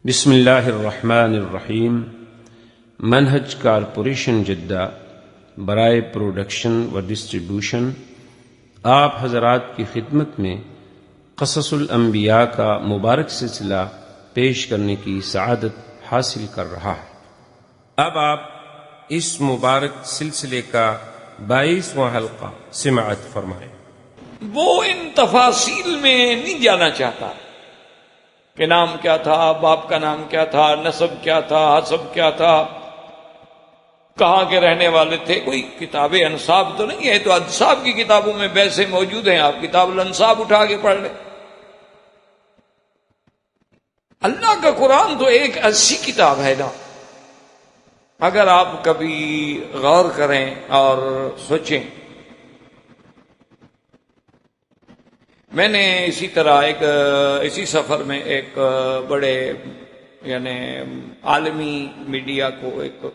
بسم اللہ الرحمن الرحیم۔ منہج کارپوریشن جدہ برائے پروڈکشن و ڈسٹریبیوشن آپ حضرات کی خدمت میں قصص الانبیاء کا مبارک سلسلہ پیش کرنے کی سعادت حاصل کر رہا ہے۔ اب آپ اس مبارک سلسلے کا 22واں حلقہ سماعت فرمائیں۔ وہ ان تفاصیل میں نہیں جانا چاہتا کہ نام کیا تھا، باپ کا نام کیا تھا، نسب کیا تھا، حسب کیا تھا، کہاں کے رہنے والے تھے۔ کوئی کتاب انساب تو نہیں ہے، تو انساب کی کتابوں میں ویسے موجود ہیں، آپ کتاب الانساب اٹھا کے پڑھ لیں۔ اللہ کا قرآن تو ایک ایسی کتاب ہے نا، اگر آپ کبھی غور کریں اور سوچیں۔ میں نے اسی طرح اسی سفر میں ایک بڑے یعنی عالمی میڈیا کو ایک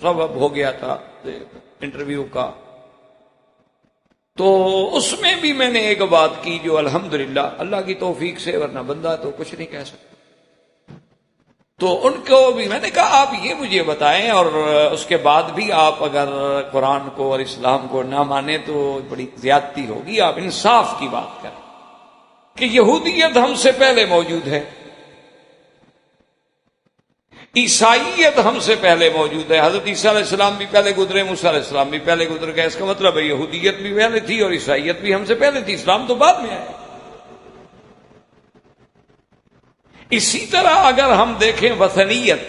سبب ہو گیا تھا انٹرویو کا، تو اس میں بھی میں نے ایک بات کی جو الحمدللہ اللہ کی توفیق سے، ورنہ بندہ تو کچھ نہیں کہہ سکتا۔ تو ان کو بھی میں نے کہا آپ یہ مجھے بتائیں، اور اس کے بعد بھی آپ اگر قرآن کو اور اسلام کو نہ مانیں تو بڑی زیادتی ہوگی، آپ انصاف کی بات کریں کہ یہودیت ہم سے پہلے موجود ہے، عیسائیت ہم سے پہلے موجود ہے، حضرت عیسیٰ علیہ السلام بھی پہلے گزرے، موسیٰ علیہ السلام بھی پہلے گزر گئے، اس کا مطلب ہے یہودیت بھی پہلے تھی اور عیسائیت بھی ہم سے پہلے تھی، اسلام تو بعد میں آیا۔ اسی طرح اگر ہم دیکھیں وثنیت،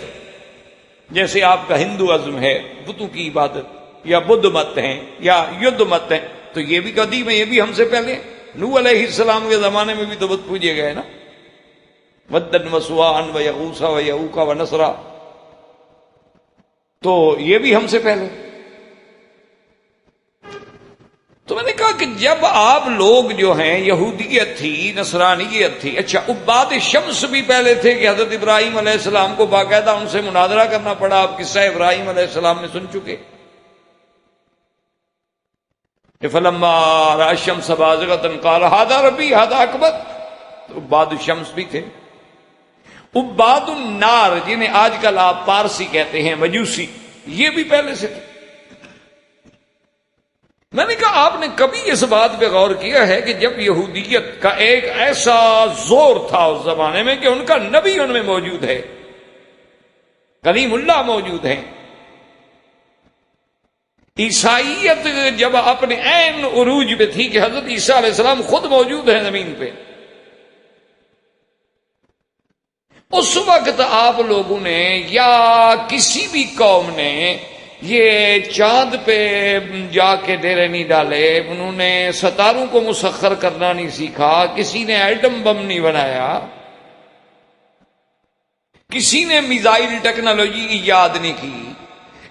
جیسے آپ کا ہندو ازم ہے، بتوں کی عبادت، یا بدھ مت ہیں یا یدھ مت ہیں، تو یہ بھی قدیم ہے، یہ بھی ہم سے پہلے ہیں۔ نوح علیہ السلام کے زمانے میں بھی تو بت پوجے گئے نا، ودن و سواعن و یغوث و یعوق و نصرا، تو یہ بھی ہم سے پہلے۔ تو میں نے کہا کہ جب آپ لوگ جو ہیں، یہودیت تھی، نصرانیت تھی، اچھا عباد شمس بھی پہلے تھے کہ حضرت ابراہیم علیہ السلام کو باقاعدہ ان سے مناظرہ کرنا پڑا، آپ قصہ ابراہیم علیہ السلام میں سن چکے۔ فلما رأى الشمس بازغة قال هذا ربي هذا اکبر، تو عباد الشمس بھی تھے۔ عباد النار جنہیں آج کل آپ پارسی کہتے ہیں، مجوسی، یہ بھی پہلے سے تھے۔ میں نے کہا آپ نے کبھی اس بات پہ غور کیا ہے کہ جب یہودیت کا ایک ایسا زور تھا اس زمانے میں کہ ان کا نبی ان میں موجود ہے، کلیم اللہ موجود ہیں، عیسائیت جب اپنے عین عروج پہ تھی کہ حضرت عیسیٰ علیہ السلام خود موجود ہیں زمین پہ، اس وقت آپ لوگوں نے یا کسی بھی قوم نے یہ چاند پہ جا کے ڈیرے نہیں ڈالے، انہوں نے ستاروں کو مسخر کرنا نہیں سیکھا، کسی نے ایٹم بم نہیں بنایا، کسی نے میزائل ٹیکنالوجی ایجاد نہیں کی،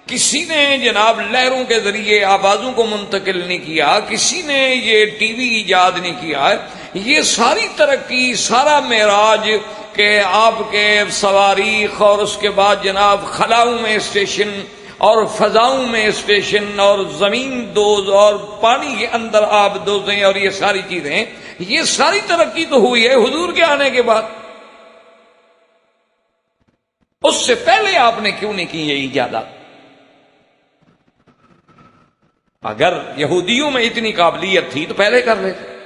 کسی نے جناب لہروں کے ذریعے آوازوں کو منتقل نہیں کیا، کسی نے یہ ٹی وی ایجاد نہیں کیا۔ یہ ساری ترقی، سارا معراج کہ آپ کے صواریخ، اور اس کے بعد جناب خلاؤں میں اسٹیشن اور فضاؤں میں اسٹیشن اور زمین دوز اور پانی کے اندر آب دوزیں، اور یہ ساری چیزیں، یہ ساری ترقی تو ہوئی ہے حضور کے آنے کے بعد۔ اس سے پہلے آپ نے کیوں نہیں کی یہ ایجادات؟ اگر یہودیوں میں اتنی قابلیت تھی تو پہلے کر لیتے،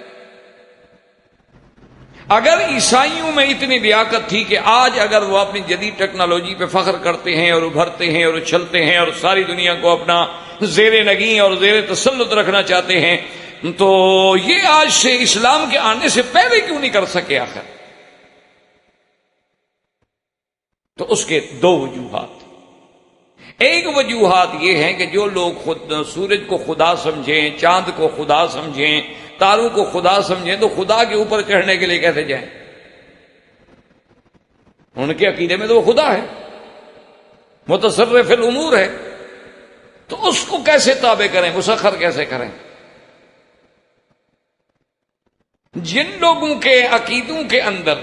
اگر عیسائیوں میں اتنی لیاقت تھی کہ آج اگر وہ اپنی جدید ٹیکنالوجی پہ فخر کرتے ہیں اور ابھرتے ہیں اور اچھلتے ہیں اور ساری دنیا کو اپنا زیر نگیں اور زیر تسلط رکھنا چاہتے ہیں، تو یہ آج سے اسلام کے آنے سے پہلے کیوں نہیں کر سکے آخر؟ تو اس کے دو وجوہات۔ ایک وجوہات یہ ہے کہ جو لوگ خود سورج کو خدا سمجھیں، چاند کو خدا سمجھیں، تاروں کو خدا سمجھیں، تو خدا کے اوپر چڑھنے کے لیے کیسے جائیں؟ ان کے عقیدے میں تو وہ خدا ہے، متصرف الامور ہے، تو اس کو کیسے تابع کریں، مسخر کیسے کریں؟ جن لوگوں کے عقیدوں کے اندر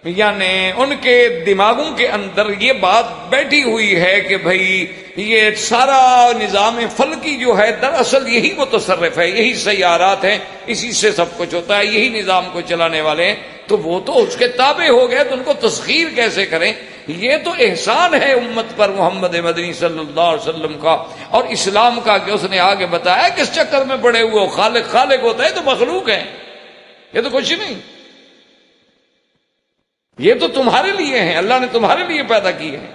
یعنی ان کے دماغوں کے اندر یہ بات بیٹھی ہوئی ہے کہ بھائی یہ سارا نظام فلکی جو ہے دراصل یہی متصرف ہے، یہی سیارات ہیں، اسی سے سب کچھ ہوتا ہے، یہی نظام کو چلانے والے ہیں، تو وہ تو اس کے تابع ہو گئے، تو ان کو تسخیر کیسے کریں؟ یہ تو احسان ہے امت پر محمد مدنی صلی اللہ علیہ وسلم کا اور اسلام کا کہ اس نے آگے بتایا کس چکر میں پڑے ہوئے ہو، خالق ہوتا ہے تو مخلوق ہے، یہ تو کچھ نہیں، یہ تو تمہارے لیے ہیں، اللہ نے تمہارے لیے پیدا کی ہے،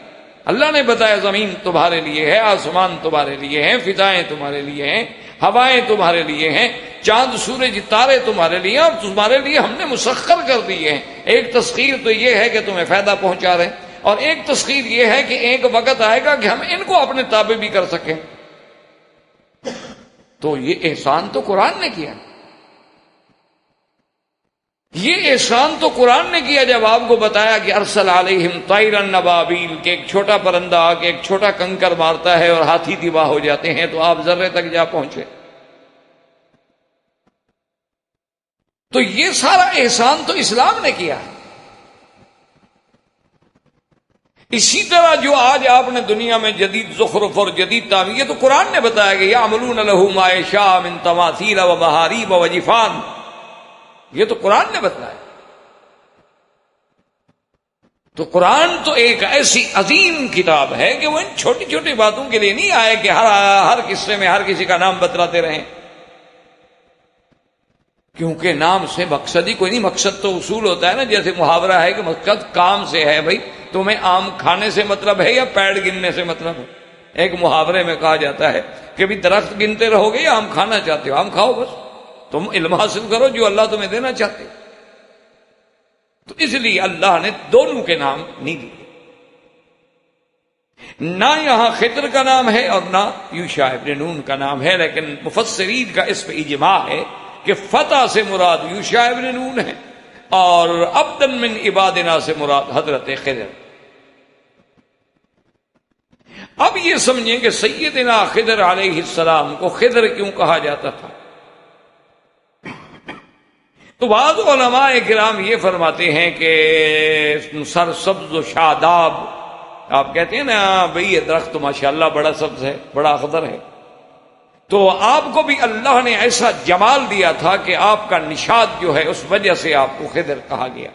اللہ نے بتایا زمین تمہارے لیے ہے، آسمان تمہارے لیے ہیں، فضائیں تمہارے لیے ہیں، ہوائیں تمہارے لیے ہیں، چاند سورج تارے تمہارے لیے ہیں، اور تمہارے لیے ہم نے مسخر کر دیے ہیں۔ ایک تسخیر تو یہ ہے کہ تمہیں فائدہ پہنچا رہے ہیں، اور ایک تسخیر یہ ہے کہ ایک وقت آئے گا کہ ہم ان کو اپنے تابع بھی کر سکیں۔ تو یہ احسان تو قرآن نے کیا، یہ احسان تو قرآن نے کیا جب آپ کو بتایا کہ ارسل علیہم طیرا ابابیل، کہ ایک چھوٹا پرندہ آ کے ایک چھوٹا کنکر مارتا ہے اور ہاتھی تباہ ہو جاتے ہیں، تو آپ ذرے تک جا پہنچے۔ تو یہ سارا احسان تو اسلام نے کیا ہے۔ اسی طرح جو آج آپ نے دنیا میں جدید زخرف اور جدید تعمیر، یہ تو قرآن نے بتایا کہ یعملون لہ ما یشاء من تماثیل و محاریب و جفان، یہ تو قرآن نے بتایا۔ تو قرآن تو ایک ایسی عظیم کتاب ہے کہ وہ ان چھوٹی چھوٹی باتوں کے لیے نہیں آئے کہ ہر قصے میں ہر کسی کا نام بتلاتے رہیں، کیونکہ نام سے مقصد ہی کوئی نہیں۔ مقصد تو اصول ہوتا ہے نا، جیسے محاورہ ہے کہ مقصد کام سے ہے، بھائی تمہیں آم کھانے سے مطلب ہے یا پیڑ گننے سے مطلب ہے؟ ایک محاورے میں کہا جاتا ہے کہ بھی درخت گنتے رہو گے یا آم کھانا چاہتے ہو؟ آم کھاؤ، بس تم علم حاصل کرو جو اللہ تمہیں دینا چاہتے۔ تو اس لیے اللہ نے دونوں کے نام نہیں دیے، نہ یہاں خضر کا نام ہے اور نہ یوشع ابن نون کا نام ہے، لیکن مفسرین کا اس پہ اجماع ہے کہ فتح سے مراد یوشع ابن نون ہے اور عبدا من عبادنا سے مراد حضرت خضر۔ اب یہ سمجھیں کہ سیدنا خضر علیہ السلام کو خضر کیوں کہا جاتا تھا؟ تو بعض علماء کرام یہ فرماتے ہیں کہ سر سبز و شاداب، آپ کہتے ہیں نا بھئی یہ درخت تو ماشاءاللہ بڑا سبز ہے، بڑا اخضر ہے، تو آپ کو بھی اللہ نے ایسا جمال دیا تھا کہ آپ کا نشاد جو ہے اس وجہ سے آپ کو خضر کہا گیا۔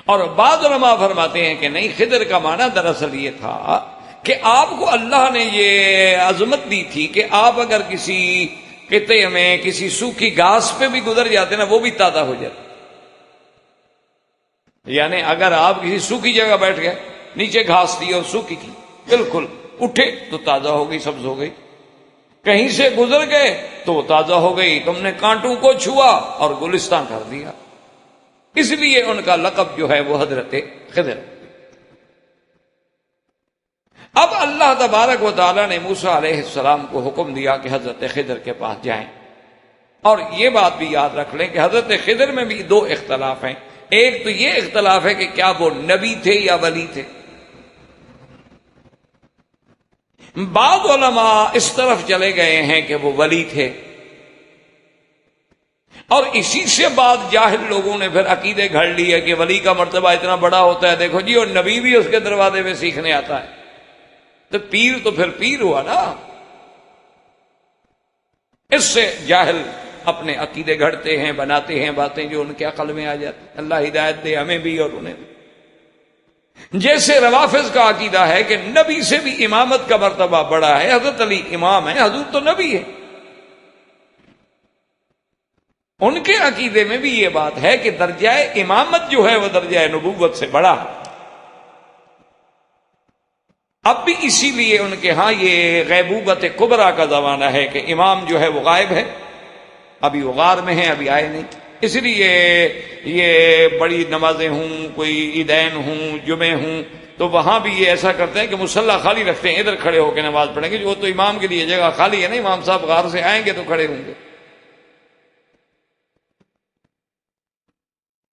اور بعض علماء فرماتے ہیں کہ نہیں، خضر کا معنی دراصل یہ تھا کہ آپ کو اللہ نے یہ عظمت دی تھی کہ آپ اگر کسی خطے میں کسی سوکھی گھاس پہ بھی گزر جاتے نا، وہ بھی تازہ ہو جاتے۔ یعنی اگر آپ کسی سوکھی جگہ بیٹھ گئے، نیچے گھاس تھی اور سوکھی تھی، بالکل اٹھے تو تازہ ہو گئی، سبز ہو گئی، کہیں سے گزر گئے تو وہ تازہ ہو گئی، تم نے کانٹوں کو چھوا اور گلستان کر دیا۔ اس لیے ان کا لقب جو ہے وہ حضرت خضر۔ اب اللہ تبارک و تعالیٰ نے موسیٰ علیہ السلام کو حکم دیا کہ حضرت خضر کے پاس جائیں، اور یہ بات بھی یاد رکھ لیں کہ حضرت خضر میں بھی دو اختلاف ہیں۔ ایک تو یہ اختلاف ہے کہ کیا وہ نبی تھے یا ولی تھے۔ بعض علماء اس طرف چلے گئے ہیں کہ وہ ولی تھے، اور اسی سے بعد جاہل لوگوں نے پھر عقیدے گھڑ لیے کہ ولی کا مرتبہ اتنا بڑا ہوتا ہے، دیکھو جی، اور نبی بھی اس کے دروازے میں سیکھنے آتا ہے، تو پیر تو پھر پیر ہوا نا۔ اس سے جاہل اپنے عقیدے گھڑتے ہیں، بناتے ہیں باتیں جو ان کے عقل میں آ جاتی۔ اللہ ہدایت دے ہمیں بھی اور انہیں بھی۔ جیسے روافظ کا عقیدہ ہے کہ نبی سے بھی امامت کا مرتبہ بڑا ہے، حضرت علی امام ہے، حضور تو نبی ہے۔ ان کے عقیدے میں بھی یہ بات ہے کہ درجہ امامت جو ہے وہ درجہ نبوت سے بڑا ہے۔ اب بھی اسی لیے ان کے ہاں یہ غیبوبت کبریٰ کا زمانہ ہے کہ امام جو ہے وہ غائب ہے، ابھی وہ غار میں ہیں، ابھی آئے نہیں۔ اس لیے یہ بڑی نمازیں ہوں، کوئی عیدین ہوں، جمعے ہوں، تو وہاں بھی یہ ایسا کرتے ہیں کہ مصلی خالی رکھتے ہیں، ادھر کھڑے ہو کے نماز پڑھیں گے، جو تو امام کے لیے جگہ خالی ہے نا، امام صاحب غار سے آئیں گے تو کھڑے ہوں گے۔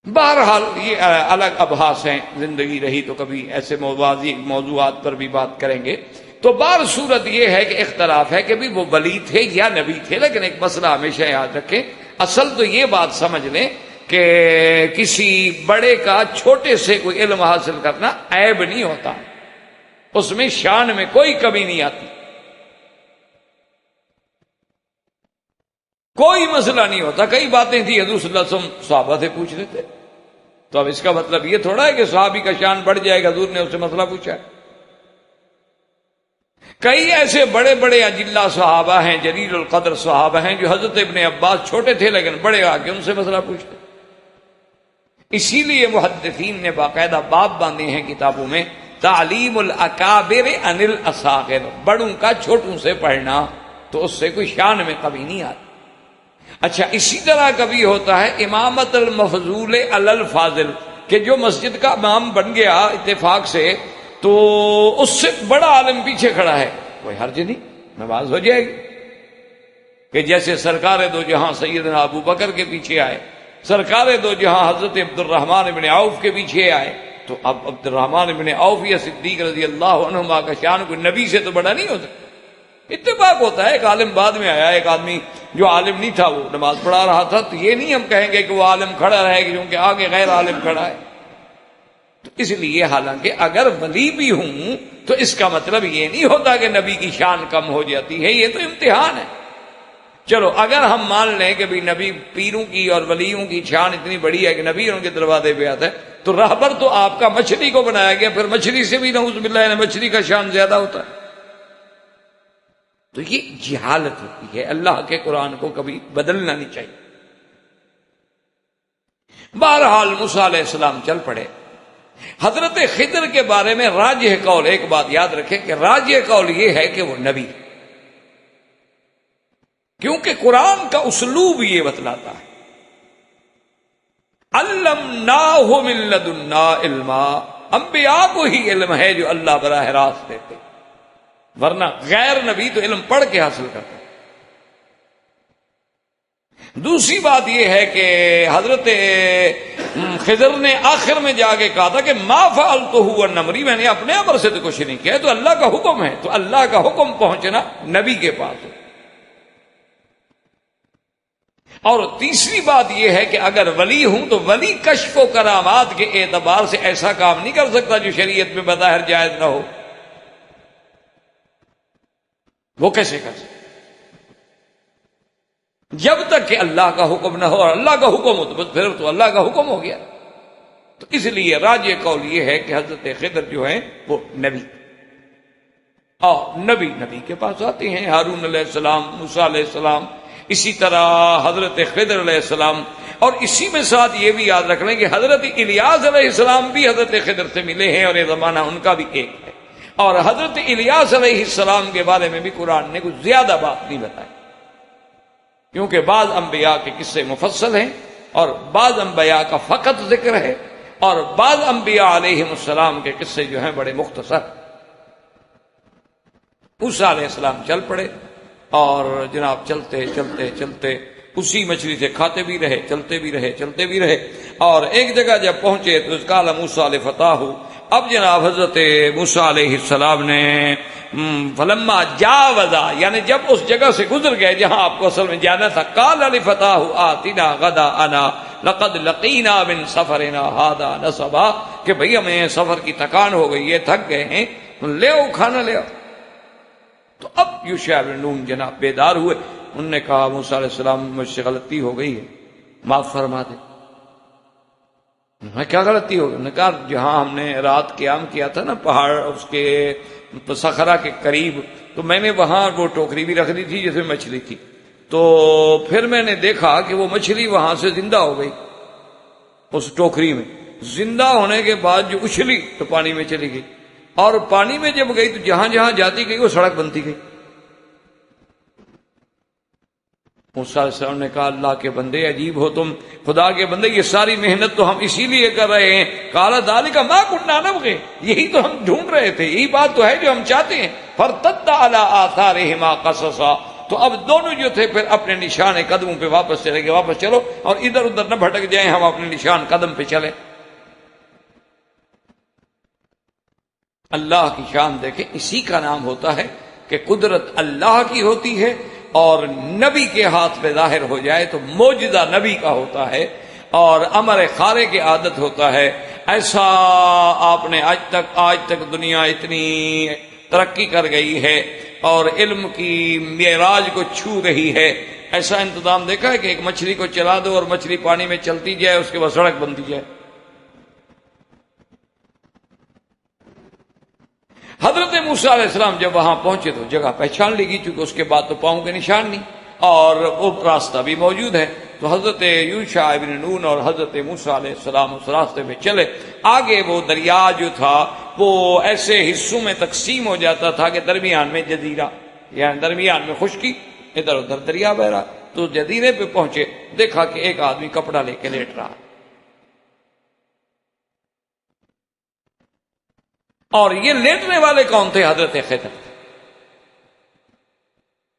بہرحال یہ الگ ابحاث ہیں، زندگی رہی تو کبھی ایسے موضوعات پر بھی بات کریں گے۔ تو بہر صورت یہ ہے کہ اختلاف ہے کہ بھی وہ ولی تھے یا نبی تھے، لیکن ایک مسئلہ ہمیشہ یاد رکھیں، اصل تو یہ بات سمجھ لیں کہ کسی بڑے کا چھوٹے سے کوئی علم حاصل کرنا عیب نہیں ہوتا، اس میں شان میں کوئی کمی نہیں آتی، کوئی مسئلہ نہیں ہوتا۔ کئی باتیں تھی حضور صلی اللہ علیہ وسلم صحابہ سے پوچھ رہے تھے، تو اب اس کا مطلب یہ تھوڑا ہے کہ صحابی کا شان بڑھ جائے گا، حضور نے اس سے مسئلہ پوچھا ہے۔ کئی ایسے بڑے بڑے اجلا صحابہ ہیں، جلیل القدر صحابہ ہیں، جو حضرت ابن عباس چھوٹے تھے لیکن بڑے آ کے ان سے مسئلہ پوچھتے۔ اسی لیے محدثین نے باقاعدہ باب باندھے ہیں کتابوں میں، تعلیم الاکابر عن الاصاغر، بڑوں کا چھوٹوں سے پڑھنا، تو اس سے کوئی شان میں کمی نہیں آتی۔ اچھا، اسی طرح کبھی ہوتا ہے امامت المفضول علی الفاضل، کہ جو مسجد کا امام بن گیا اتفاق سے، تو اس سے بڑا عالم پیچھے کھڑا ہے، کوئی حرج نہیں، نماز ہو جائے گی۔ کہ جیسے سرکار دو جہاں سیدنا ابو بکر کے پیچھے آئے، سرکار دو جہاں حضرت عبد الرحمن بن عوف کے پیچھے آئے، تو اب عبد الرحمن بن عوف یا صدیق رضی اللہ عنہما کا شان کوئی نبی سے تو بڑا نہیں ہو سکتا۔ اتفاق ہوتا ہے، ایک عالم بعد میں آیا، ایک آدمی جو عالم نہیں تھا وہ نماز پڑھا رہا تھا، تو یہ نہیں ہم کہیں گے کہ وہ عالم کھڑا رہے گا کیونکہ آگے غیر عالم کھڑا ہے۔ تو اس لیے حالانکہ اگر ولی بھی ہوں تو اس کا مطلب یہ نہیں ہوتا کہ نبی کی شان کم ہو جاتی ہے، یہ تو امتحان ہے۔ چلو اگر ہم مان لیں کہ بھی نبی پیروں کی اور ولیوں کی شان اتنی بڑی ہے کہ نبی ان کے دروازے پہ آتا ہے، تو راہبر تو آپ کا مچھلی کو بنایا گیا، پھر مچھلی سے بھی نعوذ باللہ مچھلی کا شان زیادہ ہوتا ہے۔ تو یہ جہالت ہوتی ہے، اللہ کے قرآن کو کبھی بدلنا نہیں چاہیے۔ بہرحال موسیٰ علیہ السلام چل پڑے۔ حضرت خضر کے بارے میں راجح قول، ایک بات یاد رکھیں کہ راجح قول یہ ہے کہ وہ نبی، کیونکہ قرآن کا اسلوب یہ بتلاتا ہے، علمناہ من لدنا علما، انبیاء کو ہی علم ہے جو اللہ براہ راست دیتے، ورنہ غیر نبی تو علم پڑھ کے حاصل کرتا ہے۔ دوسری بات یہ ہے کہ حضرت خضر نے آخر میں جا کے کہا تھا کہ ما فعلتہ عن امری، میں نے اپنے امر سے تو کچھ نہیں کیا، تو اللہ کا حکم ہے، تو اللہ کا حکم پہنچنا نبی کے پاس ہے۔ اور تیسری بات یہ ہے کہ اگر ولی ہوں تو ولی کشف و کرامات کے اعتبار سے ایسا کام نہیں کر سکتا جو شریعت میں بظاہر جائز نہ ہو۔ وہ کیسے کر سکتا؟ جب تک کہ اللہ کا حکم نہ ہو، اور اللہ کا حکم ہو تو بس پھر تو اللہ کا حکم ہو گیا۔ تو اس لیے راجح قول یہ ہے کہ حضرت خضر جو ہیں وہ نبی، اور نبی کے پاس آتے ہیں، ہارون علیہ السلام، موسیٰ علیہ السلام، اسی طرح حضرت خضر علیہ السلام۔ اور اسی میں ساتھ یہ بھی یاد رکھ لیں کہ حضرت الیاس علیہ السلام بھی حضرت خضر سے ملے ہیں، اور یہ زمانہ ان کا بھی ایک ہے۔ اور حضرت الیاس علیہ السلام کے بارے میں بھی قرآن نے کچھ زیادہ بات نہیں بتائی، کیونکہ بعض انبیاء کے قصے مفصل ہیں اور بعض انبیاء کا فقط ذکر ہے، اور بعض انبیاء علیہ السلام کے قصے جو ہیں بڑے مختصر۔ موسیٰ علیہ السلام چل پڑے، اور جناب چلتے چلتے چلتے اسی مچھلی سے کھاتے بھی رہے، چلتے بھی رہے، چلتے بھی رہے، اور ایک جگہ جب پہنچے تو اس قال موسیٰ لفتاہ، اب جناب حضرت موسیٰ علیہ السلام نے فلما جاوزا، یعنی جب اس جگہ سے گزر گئے جہاں آپ کو اصل میں جانا تھا، قال لفتاہ آتنا غداءنا لقد لقینا من سفرنا ھذا نصبا، کہ بھئی ہمیں سفر کی تکان ہو گئی ہے، تھک گئے ہیں، لے آؤ کھانا لے آؤ۔ تو اب یوشع بن نون جناب بیدار ہوئے، انہوں نے کہا موسیٰ علیہ السلام مجھ سے غلطی ہو گئی ہے، معاف فرما دے۔ کیا غلطی ہو گئی؟ انہوں نے کہا جہاں ہم نے رات قیام کیا تھا نا پہاڑ اس کے صخرہ کے قریب، تو میں نے وہاں وہ ٹوکری بھی رکھ دی تھی جس میں مچھلی تھی، تو پھر میں نے دیکھا کہ وہ مچھلی وہاں سے زندہ ہو گئی، اس ٹوکری میں زندہ ہونے کے بعد جو اچھلی تو پانی میں چلی گئی، اور پانی میں جب گئی تو جہاں جہاں جاتی گئی وہ سڑک بنتی گئی۔ موسیٰ علیہ السلام نے کہا اللہ کے بندے عجیب ہو تم، خدا کے بندے یہ ساری محنت تو ہم اسی لیے کر رہے ہیں، قال ذلک ما كنا نبغي، یہی تو ہم ڈھونڈ رہے تھے، یہی بات تو ہے جو ہم چاہتے ہیں۔ فارتد على آثارهما قصصا، تو اب دونوں جو تھے پھر اپنے نشان قدموں پہ واپس چلے گئے، واپس چلو اور ادھر ادھر نہ بھٹک جائیں، ہم اپنے نشان قدم پہ چلیں۔ اللہ کی شان دیکھیں، اسی کا نام ہوتا ہے کہ قدرت اللہ کی ہوتی ہے، اور نبی کے ہاتھ پہ ظاہر ہو جائے تو معجزہ نبی کا ہوتا ہے، اور امر خارے کی عادت ہوتا ہے. ایسا آپ نے آج تک دنیا اتنی ترقی کر گئی ہے اور علم کی معراج کو چھو رہی ہے، ایسا انتظام دیکھا ہے کہ ایک مچھلی کو چلا دو اور مچھلی پانی میں چلتی جائے، اس کے بعد سڑک بنتی جائے. حضرت موسیٰ علیہ السلام جب وہاں پہنچے تو جگہ پہچان لی گئی، چونکہ اس کے بعد تو پاؤں کے نشان نہیں اور وہ راستہ بھی موجود ہے. تو حضرت یوشع ابن نون اور حضرت موسیٰ علیہ السلام اس راستے پہ چلے. آگے وہ دریا جو تھا وہ ایسے حصوں میں تقسیم ہو جاتا تھا کہ درمیان میں جزیرہ، یعنی درمیان میں خشکی، ادھر ادھر دریا بہ رہا. تو جزیرے پہ پہنچے، دیکھا کہ ایک آدمی کپڑا لے کے لیٹ رہا، اور یہ لیٹنے والے کون تھے؟ حضرت خضر.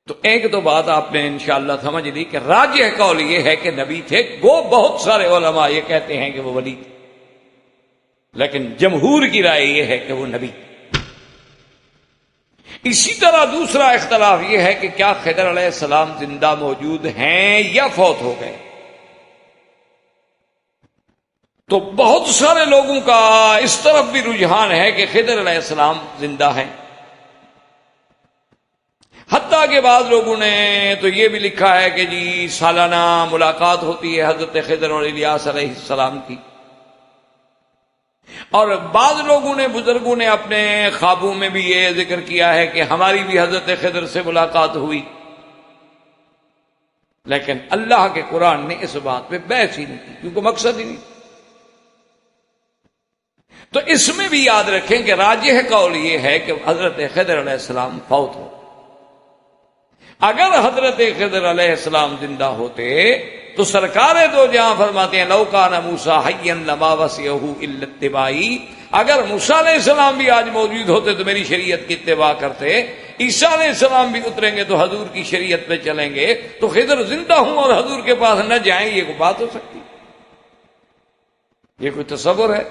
تو ایک تو بات آپ نے انشاءاللہ سمجھ لی کہ راجح قول یہ ہے کہ نبی تھے. وہ بہت سارے علماء یہ کہتے ہیں کہ وہ ولی تھے، لیکن جمہور کی رائے یہ ہے کہ وہ نبی. اسی طرح دوسرا اختلاف یہ ہے کہ کیا خضر علیہ السلام زندہ موجود ہیں یا فوت ہو گئے. تو بہت سارے لوگوں کا اس طرف بھی رجحان ہے کہ خضر علیہ السلام زندہ ہیں. حتیٰ کہ بعض لوگوں نے تو یہ بھی لکھا ہے کہ جی سالانہ ملاقات ہوتی ہے حضرت خضر اور الیاس علیہ السلام کی. اور بعض لوگوں نے، بزرگوں نے اپنے خوابوں میں بھی یہ ذکر کیا ہے کہ ہماری بھی حضرت خضر سے ملاقات ہوئی. لیکن اللہ کے قرآن نے اس بات پہ بحث ہی نہیں کی، کیونکہ مقصد ہی نہیں. تو اس میں بھی یاد رکھیں کہ راجح قول یہ ہے کہ حضرت خضر علیہ السلام فوت ہو. اگر حضرت خضر علیہ السلام زندہ ہوتے تو سرکار دو جہاں فرماتے ہیں لو کان موسیٰ حیا لما وسعہ الا اتباعی، اگر موسیٰ علیہ السلام بھی آج موجود ہوتے تو میری شریعت کی اتباع کرتے. عیسیٰ علیہ السلام بھی اتریں گے تو حضور کی شریعت پہ چلیں گے. تو خضر زندہ ہوں اور حضور کے پاس نہ جائیں، یہ کوئی بات ہو سکتی؟ یہ کوئی تصور ہے؟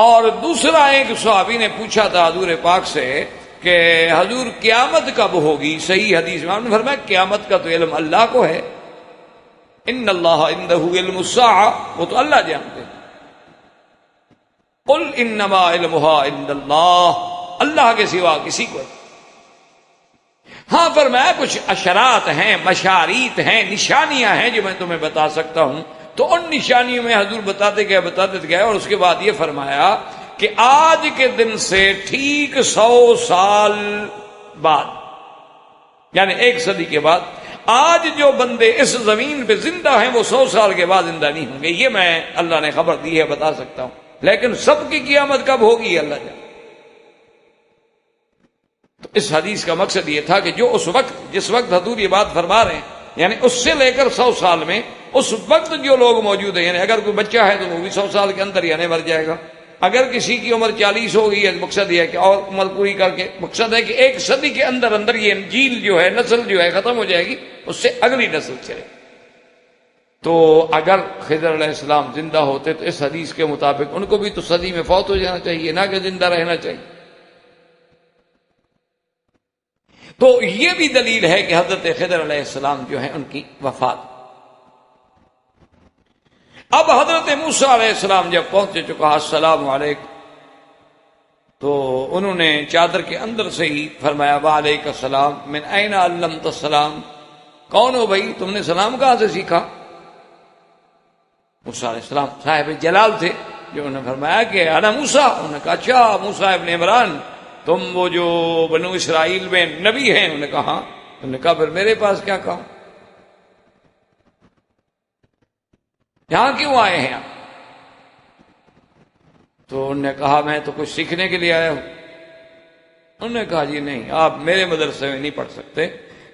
اور دوسرا ایک صحابی نے پوچھا تھا حضور پاک سے کہ حضور قیامت کب ہوگی؟ صحیح حدیث میں آپ نے فرمایا قیامت کا تو علم اللہ کو ہے. ان اللہ عندہ علم الساعہ، وہ تو اللہ جانتے ہیں. قل انما علمها عند اللہ، اللہ کے سوا کسی کو. ہاں فرمایا کچھ اشارات ہیں، مشاریط ہیں، نشانیاں ہیں جو میں تمہیں بتا سکتا ہوں. تو ان نشانیوں میں حضور بتاتے گئے اور اس کے بعد یہ فرمایا کہ آج کے دن سے ٹھیک 100 سال بعد، یعنی 1 صدی کے بعد، آج جو بندے اس زمین پہ زندہ ہیں وہ 100 سال کے بعد زندہ نہیں ہوں گے. یہ میں اللہ نے خبر دی ہے، بتا سکتا ہوں. لیکن سب کی قیامت کب ہوگی اللہ جانے. تو اس حدیث کا مقصد یہ تھا کہ جو جس وقت حضور یہ بات فرما رہے ہیں، یعنی اس سے لے کر 100 سال میں اس وقت جو لوگ موجود ہیں، یعنی اگر کوئی بچہ ہے تو وہ بھی 100 سال کے اندر یعنی مر جائے گا. اگر کسی کی عمر 40 ہو گئی ہے، مقصد یہ ہے کہ اور عمر پوری کر کے، مقصد ہے کہ 1 صدی کے اندر اندر یہ جیل جو ہے، نسل جو ہے ختم ہو جائے گی، اس سے اگلی نسل چلے. تو اگر خضر علیہ السلام زندہ ہوتے تو اس حدیث کے مطابق ان کو بھی تو صدی میں فوت ہو جانا چاہیے، نہ کہ زندہ رہنا چاہیے. تو یہ بھی دلیل ہے کہ حضرت خضر علیہ السلام جو ہیں ان کی وفات. اب حضرت موسیٰ علیہ السلام جب پہنچے تو کہا السلام علیکم، تو انہوں نے چادر کے اندر سے ہی فرمایا وعلیکم السلام، من این علمت السلام، کون ہو بھائی، تم نے سلام کہاں سے سیکھا؟ موسیٰ علیہ السلام صاحب جلال تھے، جو انہوں نے فرمایا کہ انا موسیٰ. انہوں نے کہا اچھا موسیٰ ابن عمران، تم وہ جو بنو اسرائیل میں نبی ہیں؟ انہوں نے کہا ہاں. انہوں نے کہا پھر میرے پاس کیا کہا، یہاں کیوں آئے ہیں آپ؟ تو انہوں نے کہا میں تو کچھ سیکھنے کے لیے آیا ہوں. انہوں نے کہا جی نہیں، آپ میرے مدرسے میں نہیں پڑھ سکتے،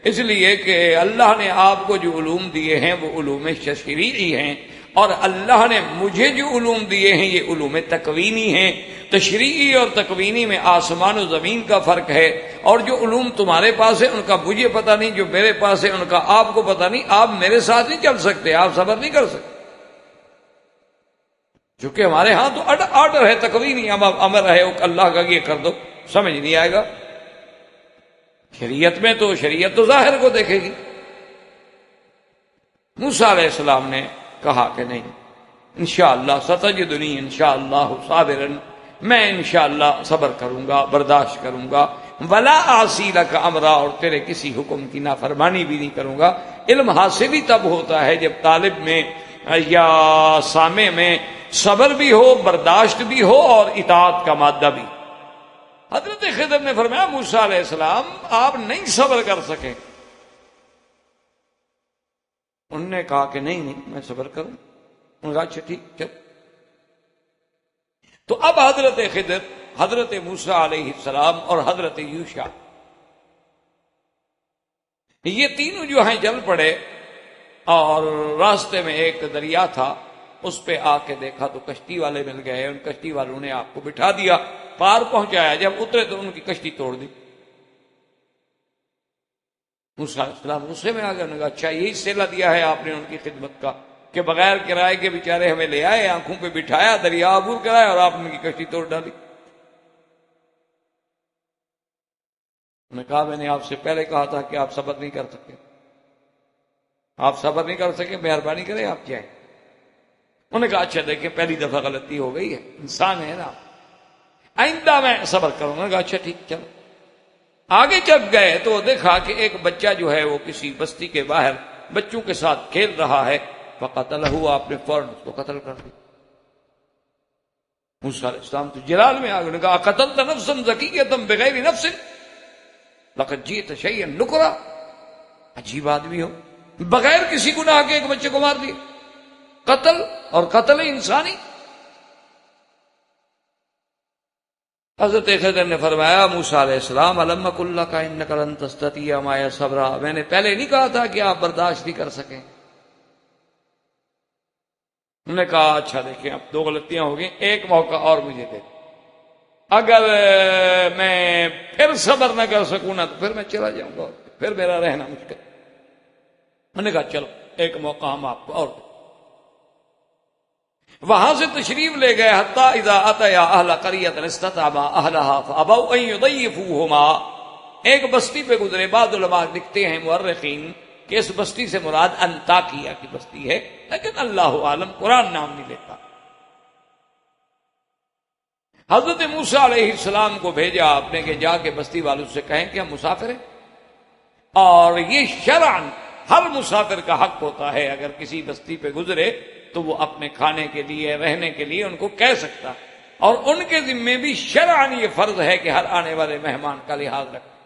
اس لیے کہ اللہ نے آپ کو جو علوم دیے ہیں وہ علوم تشریعی ہیں، اور اللہ نے مجھے جو علوم دیے ہیں یہ علوم تکوینی ہیں. تشریعی اور تکوینی میں آسمان و زمین کا فرق ہے، اور جو علوم تمہارے پاس ہے ان کا مجھے پتہ نہیں، جو میرے پاس ہے ان کا آپ کو پتہ نہیں. آپ میرے ساتھ نہیں چل سکتے، آپ صبر نہیں کر سکتے، چونکہ ہمارے ہاں تو آرڈر ہے، تکوینی امر ہے اللہ کا، یہ کر دو، سمجھ نہیں آئے گا. شریعت میں تو شریعت تو ظاہر کو دیکھے گی. موسیٰ علیہ السلام نے کہا کہ نہیں، انشاءاللہ ستجدنی انشاءاللہ صابرا، میں انشاءاللہ صبر کروں گا، برداشت کروں گا، ولا اعصی لک امرا، اور تیرے کسی حکم کی نافرمانی بھی نہیں کروں گا۔ علم حاصل ہی تب ہوتا ہے جب طالب میں یا سامع میں صبر بھی ہو، برداشت بھی ہو اور اطاعت کا مادہ بھی۔ حضرت خضر نے فرمایا موسیٰ علیہ السلام آپ نہیں صبر کر سکے۔ انہوں نے کہا کہ نہیں میں صبر کروں۔ انہوں نے کہا اچھا ٹھیک چل۔ تو اب حضرت خضر، حضرت موسیٰ علیہ السلام اور حضرت یوشع یہ تینوں جو ہیں چل پڑے، اور راستے میں ایک دریا تھا، اس پہ آ کے دیکھا تو کشتی والے مل گئے، ان کشتی والوں نے آپ کو بٹھا دیا، پار پہنچایا۔ جب اترے تو ان کی کشتی توڑ دی۔ موسیٰ علیہ السلام غصے میں آ گئے، انہوں نے کہا اچھا یہی صلہ دیا ہے آپ نے ان کی خدمت کا کہ بغیر کرائے کے بیچارے ہمیں لے آئے، آنکھوں پہ بٹھایا، دریا عبور کرایا اور آپ نے ان کی کشتی توڑ ڈالی۔ انہوں نے کہا میں نے آپ سے پہلے کہا تھا کہ آپ صبر نہیں کر سکے، آپ صبر نہیں کر سکے، مہربانی کریں آپ کیا ہے۔ انہوں نے کہا اچھا دیکھیں پہلی دفعہ غلطی ہو گئی ہے، انسان ہے نا، آئندہ میں صبر کروں۔ انہوں نے کہا اچھا ٹھیک چلو۔ آگے جب گئے تو دیکھا کہ ایک بچہ جو ہے وہ کسی بستی کے باہر بچوں کے ساتھ کھیل رہا ہے، فقتلہ، آپ نے فوراً اس کو قتل کر دیا۔ موسیٰ علیہ السلام تو جلال میں آ گئے، کہا قتلت نفسا زکیۃ بغیر نفس لقد جئت شیئا نکرا، عجیب آدمی ہو، بغیر کسی گناہ کے ایک بچے کو مار دیا، قتل اور قتل انسانی۔ حضرت خضر نے فرمایا موسیٰ علیہ السلام الم اقل لک انک لن تستطیع معی صبرا، میں نے پہلے نہیں کہا تھا کہ آپ برداشت نہیں کر سکیں۔ انہوں نے کہا اچھا دیکھیں اب دو غلطیاں ہو گئیں، ایک موقع اور مجھے دے، اگر میں پھر صبر نہ کر سکوں نا تو پھر میں چلا جاؤں گا، پھر میرا رہنا مشکل۔ انہوں نے کہا چلو ایک موقع ہم آپ کو اور دیں۔ وہاں سے تشریف لے گئے حتی اذا اتیا اہل قریۃ استطعما اہلھا فابوا ان یضیفوہما، ایک بستی پہ گزرے، بعض علماء لکھتے ہیں مورخین کہ اس بستی سے مراد انطاکیہ کی بستی ہے، لیکن اللہ عالم، قرآن نام نہیں لیتا۔ حضرت موسیٰ علیہ السلام کو بھیجا آپ نے کہ جا کے بستی والوں سے کہیں کہ ہم مسافر ہیں، اور یہ شرعاً ہر مسافر کا حق ہوتا ہے اگر کسی بستی پہ گزرے تو وہ اپنے کھانے کے لیے، رہنے کے لیے ان کو کہہ سکتا، اور ان کے ذمے بھی شرعاً یہ فرض ہے کہ ہر آنے والے مہمان کا لحاظ رکھیں۔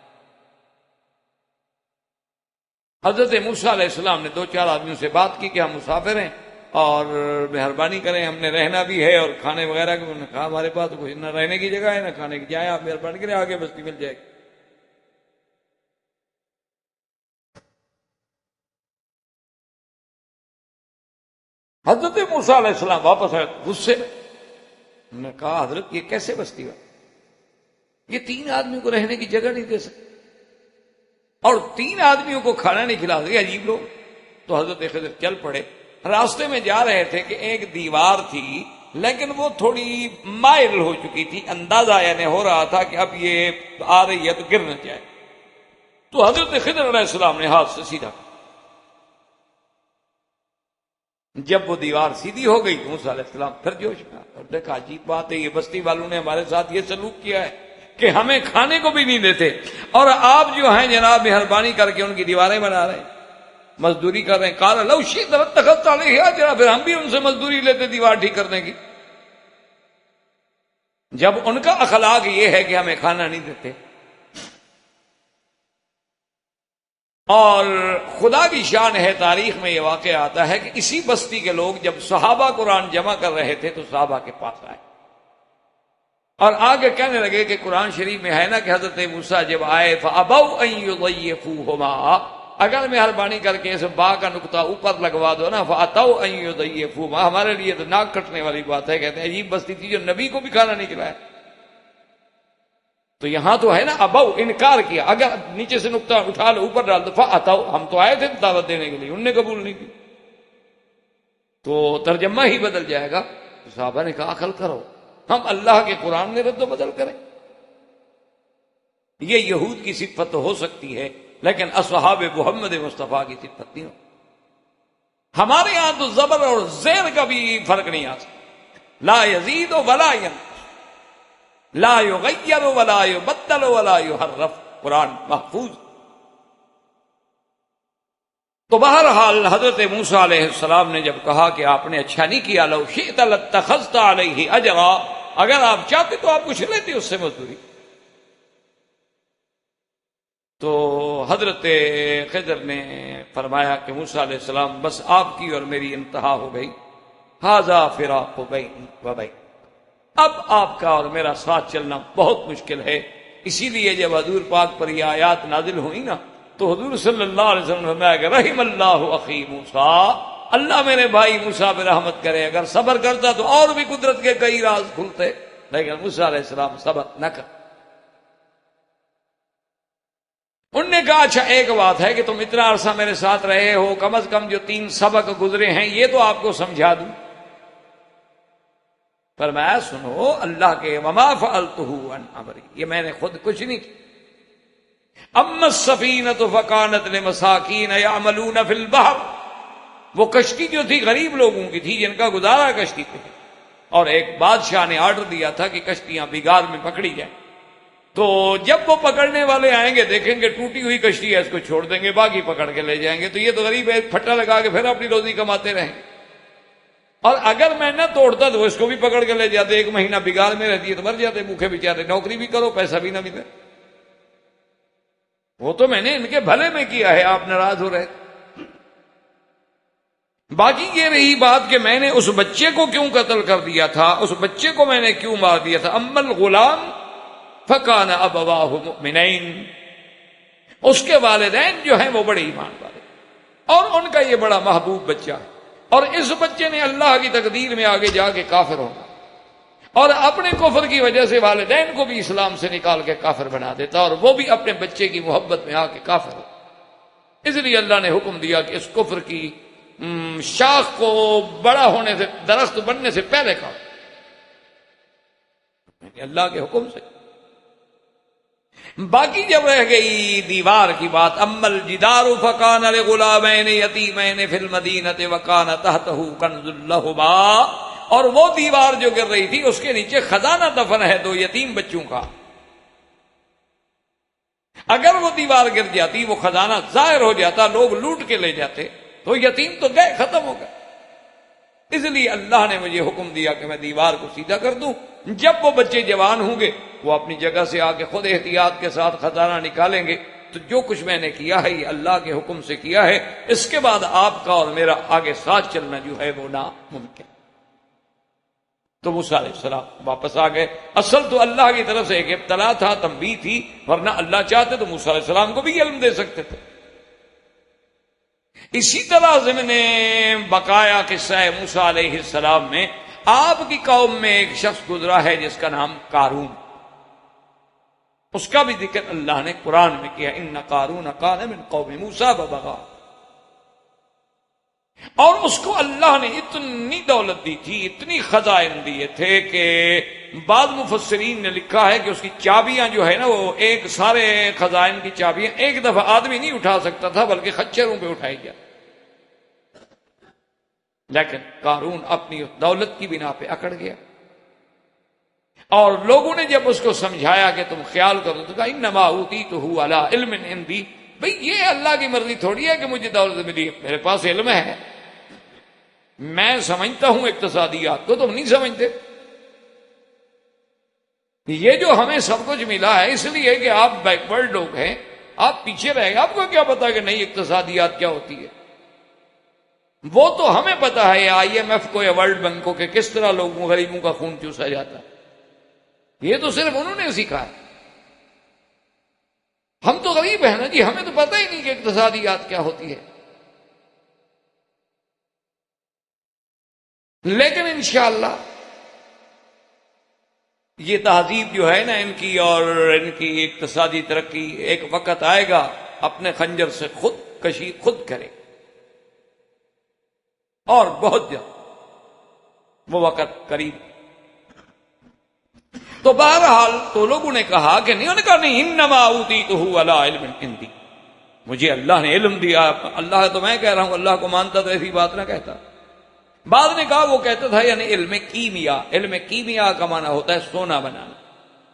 حضرت موسیٰ علیہ السلام نے دو چار آدمیوں سے بات کی کہ ہم مسافر ہیں اور مہربانی کریں، ہم نے رہنا بھی ہے اور کھانے وغیرہ کا۔ انہوں نے کہا ہمارے پاس کچھ نہ رہنے کی جگہ ہے نہ کھانے کی، جائیں آپ مہربانی کریں آگے بستی مل جائے گی۔ حضرت موسیٰ علیہ السلام واپس آئے غصے میں، انہوں نے کہا حضرت یہ کیسے بستی ہے، یہ تین آدمیوں کو رہنے کی جگہ نہیں دے سکتے اور تین آدمیوں کو کھانا نہیں کھلا سکتے، عجیب لوگ۔ تو حضرت خضر چل پڑے، راستے میں جا رہے تھے کہ ایک دیوار تھی لیکن وہ تھوڑی مائل ہو چکی تھی، اندازہ یعنی ہو رہا تھا کہ اب یہ آ رہی ہے تو گر نہ جائے۔ تو حضرت خضر علیہ السلام نے ہاتھ سے سیدھا، جب وہ دیوار سیدھی ہو گئی موسیٰ علیہ السلام پھر جوش میں اور دیکھا عجیب بات ہے، یہ بستی والوں نے ہمارے ساتھ یہ سلوک کیا ہے کہ ہمیں کھانے کو بھی نہیں دیتے، اور آپ جو ہیں جناب مہربانی کر کے ان کی دیواریں بنا رہے ہیں، مزدوری کر رہے ہیں۔ قال لو شئت لاتخذت علیہ اجرا، پھر ہم بھی ان سے مزدوری لیتے دیوار ٹھیک کرنے کی۔ جب ان کا اخلاق یہ ہے کہ ہمیں کھانا نہیں دیتے، اور خدا کی شان ہے، تاریخ میں یہ واقعہ آتا ہے کہ اسی بستی کے لوگ جب صحابہ قرآن جمع کر رہے تھے تو صحابہ کے پاس آئے اور آگے کہنے لگے کہ قرآن شریف میں ہے نا کہ حضرت موسیٰ جب آئے فَأَبَوْا أَن يُضَيِّفُوهُمَا، اگر مہربانی کر کے اس با کا نقطہ اوپر لگوا دو نا، فَأَتَوْا أَن يُضَيِّفُوهُمَا، ہمارے لیے تو ناک کٹنے والی بات ہے۔ کہتے ہیں عجیب بستی تھی جو نبی کو بھی کھانا نہیں کھلایا۔ تو یہاں تو ہے نا ابو، انکار کیا، اگر نیچے سے نقطہ اٹھا لو اوپر ڈال دو، فَأَتَوْا، ہم تو آئے تھے دعوت دینے کے لیے، انہوں نے قبول نہیں کی، تو ترجمہ ہی بدل جائے گا۔ تو صحابہ نے کہا عقل کرو، ہم اللہ کے قرآن میں رد و بدل کریں؟ یہ یہود کی صفت تو ہو سکتی ہے لیکن اصحاب محمد مصطفیٰ کی صفت نہیں ہو۔ ہمارے یہاں تو زبر اور زیر کا بھی فرق نہیں آ سکتا. لا یزید ولا ینقص، لا یغیر ولا یبدل ولا یحرف. قرآن محفوظ. تو بہرحال حضرت موسیٰ علیہ السلام نے جب کہا کہ آپ نے اچھا نہیں کیا، لو شئت لاتخذت علیہ اجرا، اگر آپ چاہتے تو آپ کچھ لیتے اس سے مزدوری. تو حضرت خضر نے فرمایا کہ موسیٰ علیہ السلام بس آپ کی اور میری انتہا ہو گئی. ھذا فراق بینی و بین، اب آپ کا اور میرا ساتھ چلنا بہت مشکل ہے. اسی لیے جب حضور پاک پر یہ آیات نازل ہوئی نا تو حضور صلی اللہ علیہ وسلم نے فرمایا کہ رحم اللہ اخی موسیٰ، اللہ میرے بھائی موسیٰ پہ رحمت کرے. اگر صبر کرتا تو اور بھی قدرت کے کئی راز کھلتے، لیکن موسیٰ علیہ السلام صبر نہ کر. انہوں نے کہا اچھا ایک بات ہے کہ تم اتنا عرصہ میرے ساتھ رہے ہو، کم از کم جو 3 سبق گزرے ہیں یہ تو آپ کو سمجھا دوں. فرمایا سنو، اللہ کے وما فعلتہ عن امری، یہ میں نے خود کچھ نہیں کیا. اما السفینۃ فکانت لمساکین یعملون فی البحر، وہ کشتی جو تھی غریب لوگوں کی تھی جن کا گزارا کشتی پہ، اور ایک بادشاہ نے آرڈر دیا تھا کہ کشتیاں بگار میں پکڑی جائیں. تو جب وہ پکڑنے والے آئیں گے دیکھیں گے ٹوٹی ہوئی کشتی ہے، اس کو چھوڑ دیں گے، باقی پکڑ کے لے جائیں گے. تو یہ تو غریب ہے، پھٹا لگا کے پھر اپنی روزی کماتے رہیں. اور اگر میں نہ توڑتا تو اس کو بھی پکڑ کے لے جاتے، 1 مہینہ بگار میں رہتی ہے تو مر جاتے بھوکے بیچارے. نوکری بھی کرو پیسہ بھی نہ ملے. وہ تو میں نے ان کے بھلے میں کیا ہے، آپ ناراض ہو رہے. باقی یہ رہی بات کہ میں نے اس بچے کو کیوں قتل کر دیا تھا، اس بچے کو میں نے کیوں مار دیا تھا. اما الغلام فکان ابواہ مؤمنین، اس کے والدین جو ہیں وہ بڑے ایمان والے، اور ان کا یہ بڑا محبوب بچہ ہے. اور اس بچے نے اللہ کی تقدیر میں آگے جا کے کافر ہوگا، اور اپنے کفر کی وجہ سے والدین کو بھی اسلام سے نکال کے کافر بنا دیتا، اور وہ بھی اپنے بچے کی محبت میں آ کے کافر ہو. اس لیے اللہ نے حکم دیا کہ اس کفر کی شاخ کو بڑا ہونے سے، درخت بننے سے پہلے کاٹو، اللہ کے حکم سے. باقی جب رہ گئی دیوار کی بات، اما الجدار فکان لغلامین یتیمین فی المدینۃ وکان تحتہ کنز لہما، اور وہ دیوار جو گر رہی تھی اس کے نیچے خزانہ دفن ہے 2 یتیم بچوں کا. اگر وہ دیوار گر جاتی، وہ خزانہ ظاہر ہو جاتا، لوگ لوٹ کے لے جاتے، تو یتیم تو گئے، ختم ہو گئے. اس لیے اللہ نے مجھے حکم دیا کہ میں دیوار کو سیدھا کر دوں. جب وہ بچے جوان ہوں گے وہ اپنی جگہ سے آ کے خود احتیاط کے ساتھ خزانہ نکالیں گے. تو جو کچھ میں نے کیا ہے یہ اللہ کے حکم سے کیا ہے. اس کے بعد آپ کا اور میرا آگے ساتھ چلنا جو ہے وہ ناممکن. تو موسیٰ علیہ السلام واپس آ گئے. اصل تو اللہ کی طرف سے ایک ابتلا تھا، تنبیہ تھی، ورنہ اللہ چاہتے تو موسیٰ علیہ السلام کو بھی علم دے سکتے تھے. اسی طرح ضمن بقایا قصہ موسیٰ علیہ السلام میں آپ کی قوم میں ایک شخص گزرا ہے جس کا نام قارون. اس کا بھی ذکر اللہ نے قرآن میں کیا، ان قارون کان من قوم موسیٰ فبغى. اور اس کو اللہ نے اتنی دولت دی تھی، اتنی خزائن دیے تھے کہ بعض مفسرین نے لکھا ہے کہ اس کی چابیاں جو ہے نا، وہ ایک سارے خزائن کی چابیاں ایک دفعہ آدمی نہیں اٹھا سکتا تھا بلکہ خچروں پہ اٹھائی جاتی. لیکن قارون اپنی دولت کی بنا پہ اکڑ گیا، اور لوگوں نے جب اس کو سمجھایا کہ تم خیال کرو تو کہا انما اوتیتہ علی علم عندی. بھئی یہ اللہ کی مرضی تھوڑی ہے کہ مجھے دولت ملی، میرے پاس علم ہے، میں سمجھتا ہوں اقتصادیات کو، تم نہیں سمجھتے. یہ جو ہمیں سب کچھ ملا ہے اس لیے کہ آپ بیکورڈ لوگ ہیں، آپ پیچھے رہ گئے. آپ کو کیا پتا کہ نہیں اقتصادیات کیا ہوتی ہے؟ وہ تو ہمیں پتا ہے IMF کو یا ورلڈ بینک کو کہ کس طرح لوگوں غریبوں کا خون چوسا جاتا ہے. یہ تو صرف انہوں نے سیکھا ہے. ہم تو غریب ہیں نا جی، ہمیں تو پتہ ہی نہیں کہ اقتصادیات کیا ہوتی ہے. لیکن انشاءاللہ یہ تہذیب جو ہے نا ان کی اور ان کی اقتصادی ترقی، ایک وقت آئے گا اپنے خنجر سے خود کشی خود کرے، اور بہت جلد وہ وقت قریب. تو بہرحال تو لوگوں نے کہا کہ نہیں، انہوں نے کہا نہیں انما اوتیتہ علی علم عندی، مجھے اللہ نے علم دیا، اللہ تو میں کہہ رہا ہوں، اللہ کو مانتا تو ایسی بات نہ کہتا۔ بعد نے کہا وہ کہتا تھا یعنی علم کیمیا، علم کیمیا کا معنی ہوتا ہے سونا بنانا۔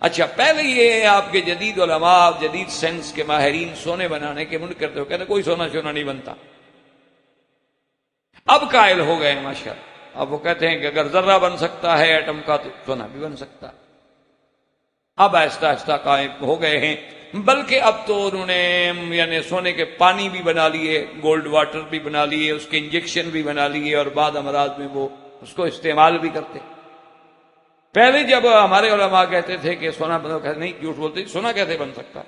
اچھا، پہلے یہ آپ کے جدید علماء، جدید سائنس کے ماہرین سونے بنانے کے منکر تھے، وہ کہتے کوئی سونا شونا نہیں بنتا۔ اب قائل ہو گئے ماشاءاللہ، اب وہ کہتے ہیں کہ اگر ذرہ بن سکتا ہے ایٹم کا تو سونا بھی بن سکتا ہے۔ اب آہستہ آہستہ قائم ہو گئے ہیں، بلکہ اب تو انہوں نے یعنی سونے کے پانی بھی بنا لیے، گولڈ واٹر بھی بنا لیے، اس کے انجیکشن بھی بنا لیے، اور بعد امراض میں وہ اس کو استعمال بھی کرتے۔ پہلے جب ہمارے علماء کہتے تھے کہ سونا بنو، کہتے نہیں، جھوٹ بولتے، سونا کیسے بن سکتا؟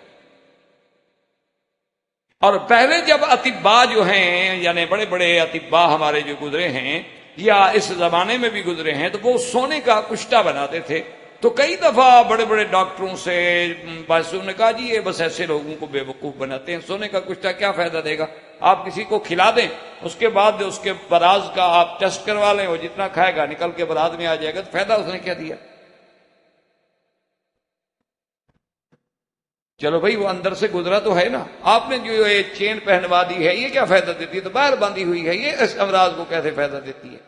اور پہلے جب اطباء جو ہیں یعنی بڑے بڑے اطباء ہمارے جو گزرے ہیں یا اس زمانے میں بھی گزرے ہیں، تو وہ سونے کا کشتہ بناتے تھے۔ تو کئی دفعہ بڑے بڑے ڈاکٹروں سے بس انہوں نے کہا جی یہ بس ایسے لوگوں کو بے وقوف بناتے ہیں، سونے کا کشتہ کیا فائدہ دے گا؟ آپ کسی کو کھلا دیں، اس کے بعد اس کے براز کا آپ ٹیسٹ کروا لیں، وہ جتنا کھائے گا نکل کے براز میں آ جائے گا، تو فائدہ اس نے کیا دیا؟ چلو بھائی وہ اندر سے گزرا تو ہے نا، آپ نے جو یہ چین پہنوا دی ہے یہ کیا فائدہ دیتی ہے؟ تو باہر باندھی ہوئی ہے، یہ اس امراض کو کیسے فائدہ دیتی ہے؟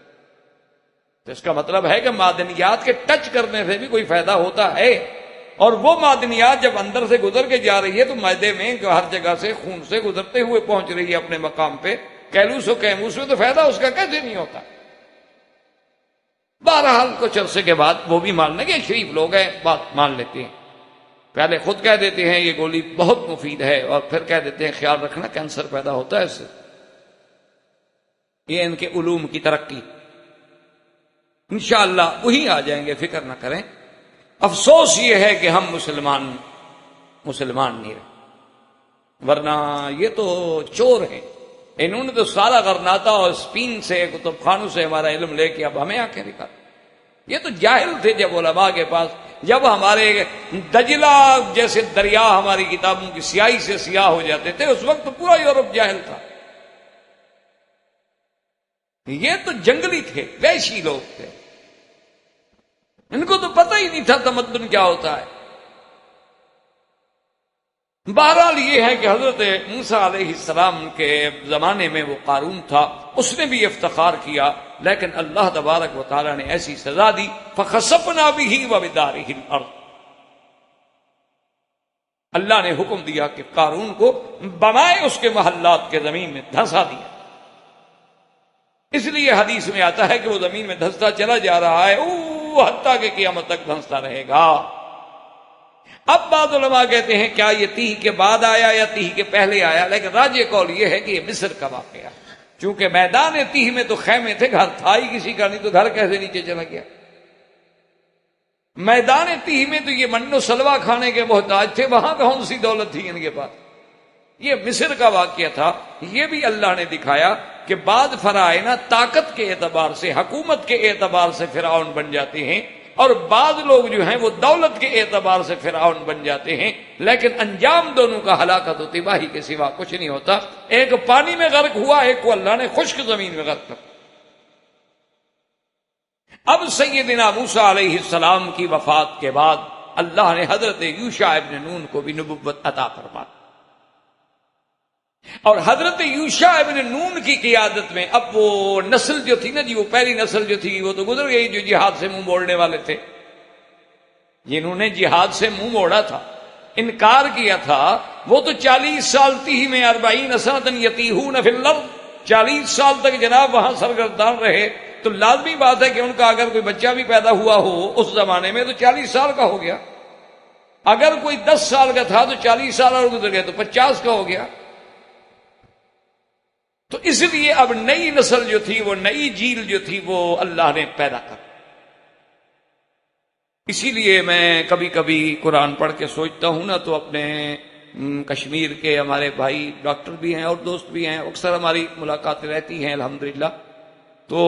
تو اس کا مطلب ہے کہ معدنیات کے ٹچ کرنے سے بھی کوئی فائدہ ہوتا ہے، اور وہ معدنیات جب اندر سے گزر کے جا رہی ہے تو معدے میں ہر جگہ سے خون سے گزرتے ہوئے پہنچ رہی ہے اپنے مقام پہ، کیلوس و کیموس میں، تو فائدہ اس کا کیسے نہیں ہوتا؟ بہرحال کچھ عرصے کے بعد وہ بھی مان لیں گے، شریف لوگ ہیں، بات مان لیتے ہیں۔ پہلے خود کہہ دیتے ہیں یہ گولی بہت مفید ہے، اور پھر کہہ دیتے ہیں خیال رکھنا کینسر پیدا ہوتا ہے اس سے۔ یہ ان کے علوم کی ترقی، انشاءاللہ وہی آ جائیں گے، فکر نہ کریں۔ افسوس یہ ہے کہ ہم مسلمان نہیں رہے، ورنہ یہ تو چور ہیں، انہوں نے تو سارا غرناطہ اور اسپین سے، کتب خانوں سے ہمارا علم لے کے اب ہمیں آنکھیں دکھا۔ یہ تو جاہل تھے جب علماء کے پاس، جب ہمارے دجلہ جیسے دریا ہماری کتابوں کی سیاہی سے سیاہ ہو جاتے تھے، اس وقت تو پورا یورپ جاہل تھا۔ یہ تو جنگلی تھے، وحشی لوگ تھے، ان کو تو پتہ ہی نہیں تھا تمدن کیا ہوتا ہے۔ بہرحال یہ ہے کہ حضرت موسیٰ علیہ السلام کے زمانے میں وہ قارون تھا، اس نے بھی افتخار کیا، لیکن اللہ تبارک و تعالی نے ایسی سزا دی، فَخَسَفْنَا بِهِ وَبِدَارِهِ الْأَرْضِ، اللہ نے حکم دیا کہ قارون کو بنائے اس کے محلات کے زمین میں دھنسا دیا۔ اس لیے حدیث میں آتا ہے کہ وہ زمین میں دھنستا چلا جا رہا ہے، حتیٰ کہ قیامت تک دھنستا رہے گا۔ اب بعض علماء کہتے ہیں کیا یہ تیہ کے بعد آیا یا تیہ کے پہلے آیا، لیکن راجح قول یہ ہے کہ یہ مصر کا واقعہ، چونکہ میدان تیہ میں تو خیمے تھے، گھر تھا ہی کسی کا نہیں، تو گھر کیسے نیچے چلا گیا؟ میدان تیہ میں تو یہ من و سلوہ کھانے کے محتاج تھے، وہاں کون سی دولت تھی ان کے پاس؟ یہ مصر کا واقعہ تھا۔ یہ بھی اللہ نے دکھایا کہ بعض فرعون طاقت کے اعتبار سے، حکومت کے اعتبار سے فرعون بن جاتے ہیں، اور بعض لوگ جو ہیں وہ دولت کے اعتبار سے فرعون بن جاتے ہیں، لیکن انجام دونوں کا ہلاکت و تباہی کے سوا کچھ نہیں ہوتا۔ ایک پانی میں غرق ہوا، ایک کو اللہ نے خشک زمین میں غرق کر۔ اب سیدنا موسیٰ علیہ السلام کی وفات کے بعد اللہ نے حضرت یوشع ابن نون کو بھی نبوت عطا فرما، اور حضرت یوشع ابن نون کی قیادت میں اب وہ نسل جو تھی نا جی، وہ پہلی نسل جو تھی وہ تو گزر گئی، جو جہاد سے منہ موڑنے والے تھے، جنہوں نے جہاد سے منہ موڑا تھا، انکار کیا تھا، وہ تو 40 سال تیہ میں 40 سنۃ یتیہون فی الارض، 40 سال تک جناب وہاں سرگردان رہے۔ تو لازمی بات ہے کہ ان کا اگر کوئی بچہ بھی پیدا ہوا ہو اس زمانے میں تو 40 سال کا ہو گیا، اگر کوئی 10 سال کا تھا تو 40 سال اور گزر گیا تو 50 کا ہو گیا۔ تو اس لیے اب نئی نسل جو تھی، وہ نئی جیل جو تھی، وہ اللہ نے پیدا کر۔ اسی لیے میں کبھی کبھی قرآن پڑھ کے سوچتا ہوں نا، تو اپنے کشمیر کے ہمارے بھائی ڈاکٹر بھی ہیں اور دوست بھی ہیں، اکثر ہماری ملاقاتیں رہتی ہیں الحمدللہ، تو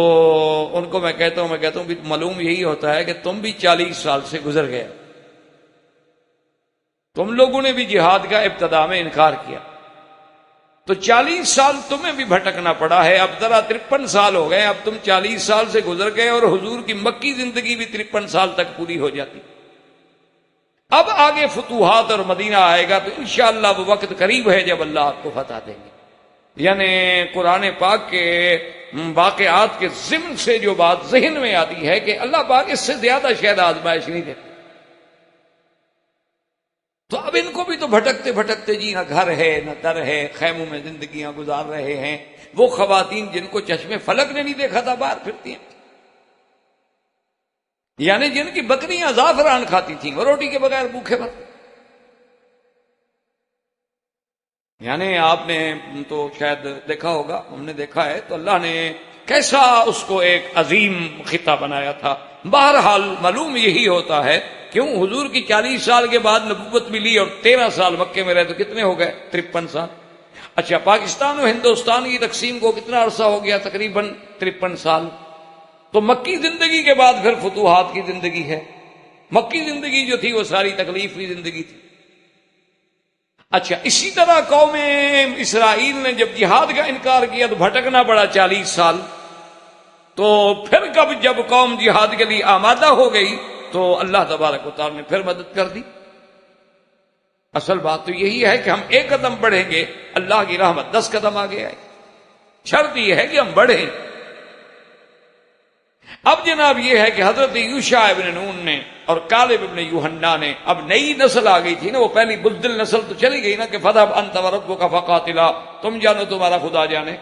ان کو میں کہتا ہوں بھی معلوم یہی ہوتا ہے کہ تم بھی 40 سال سے گزر گئے، تم لوگوں نے بھی جہاد کا ابتدا میں انکار کیا، تو 40 سال تمہیں بھی بھٹکنا پڑا ہے، اب ذرا 53 سال ہو گئے، اب تم 40 سال سے گزر گئے، اور حضور کی مکی زندگی بھی 53 سال تک پوری ہو جاتی۔ اب آگے فتوحات اور مدینہ آئے گا تو انشاءاللہ وہ وقت قریب ہے جب اللہ آپ کو فتح دیں گے. یعنی قرآن پاک کے واقعات کے ضمن سے جو بات ذہن میں آتی ہے کہ اللہ پاک اس سے زیادہ شاید آزمائش نہیں دیتے. تو اب ان کو بھی تو بھٹکتے بھٹکتے جی نہ گھر ہے نہ در ہے، خیموں میں زندگیاں گزار رہے ہیں. وہ خواتین جن کو چشمے فلک نے نہیں دیکھا تھا باہر پھرتی ہیں، یعنی جن کی بکریاں زعفران کھاتی تھیں وہ روٹی کے بغیر بھوکے مرتے. یعنی آپ نے تو شاید دیکھا ہوگا، ہم نے دیکھا ہے تو اللہ نے کیسا اس کو ایک عظیم خطہ بنایا تھا. بہرحال معلوم یہی ہوتا ہے کیوں حضور کی 40 سال کے بعد نبوت ملی اور 13 سال مکے میں رہے تو کتنے ہو گئے؟ 53 سال. اچھا، پاکستان و ہندوستان کی تقسیم کو کتنا عرصہ ہو گیا؟ تقریباً 53 سال. تو مکی زندگی کے بعد پھر فتوحات کی زندگی ہے. مکی زندگی جو تھی وہ ساری تکلیف کی زندگی تھی. اچھا، اسی طرح قوم اسرائیل نے جب جہاد کا انکار کیا تو بھٹکنا پڑا 40 سال. تو پھر جب قوم جہاد کے لیے آمادہ ہو گئی تو اللہ تبارک و تعالی نے پھر مدد کر دی. اصل بات تو یہی ہے کہ ہم ایک قدم بڑھیں گے، اللہ کی رحمت 10 قدم آگے آئے. شرط یہ ہے کہ ہم بڑھیں. اب جناب یہ ہے کہ حضرت یوشع ابن نون نے اور کالب ابن یوحنا نے، اب نئی نسل آ گئی تھی نا، وہ پہلی بزدل نسل تو چلی گئی نا کہ فذهب انت وربک فقاتلا، تم جانو تمہارا خدا جانے.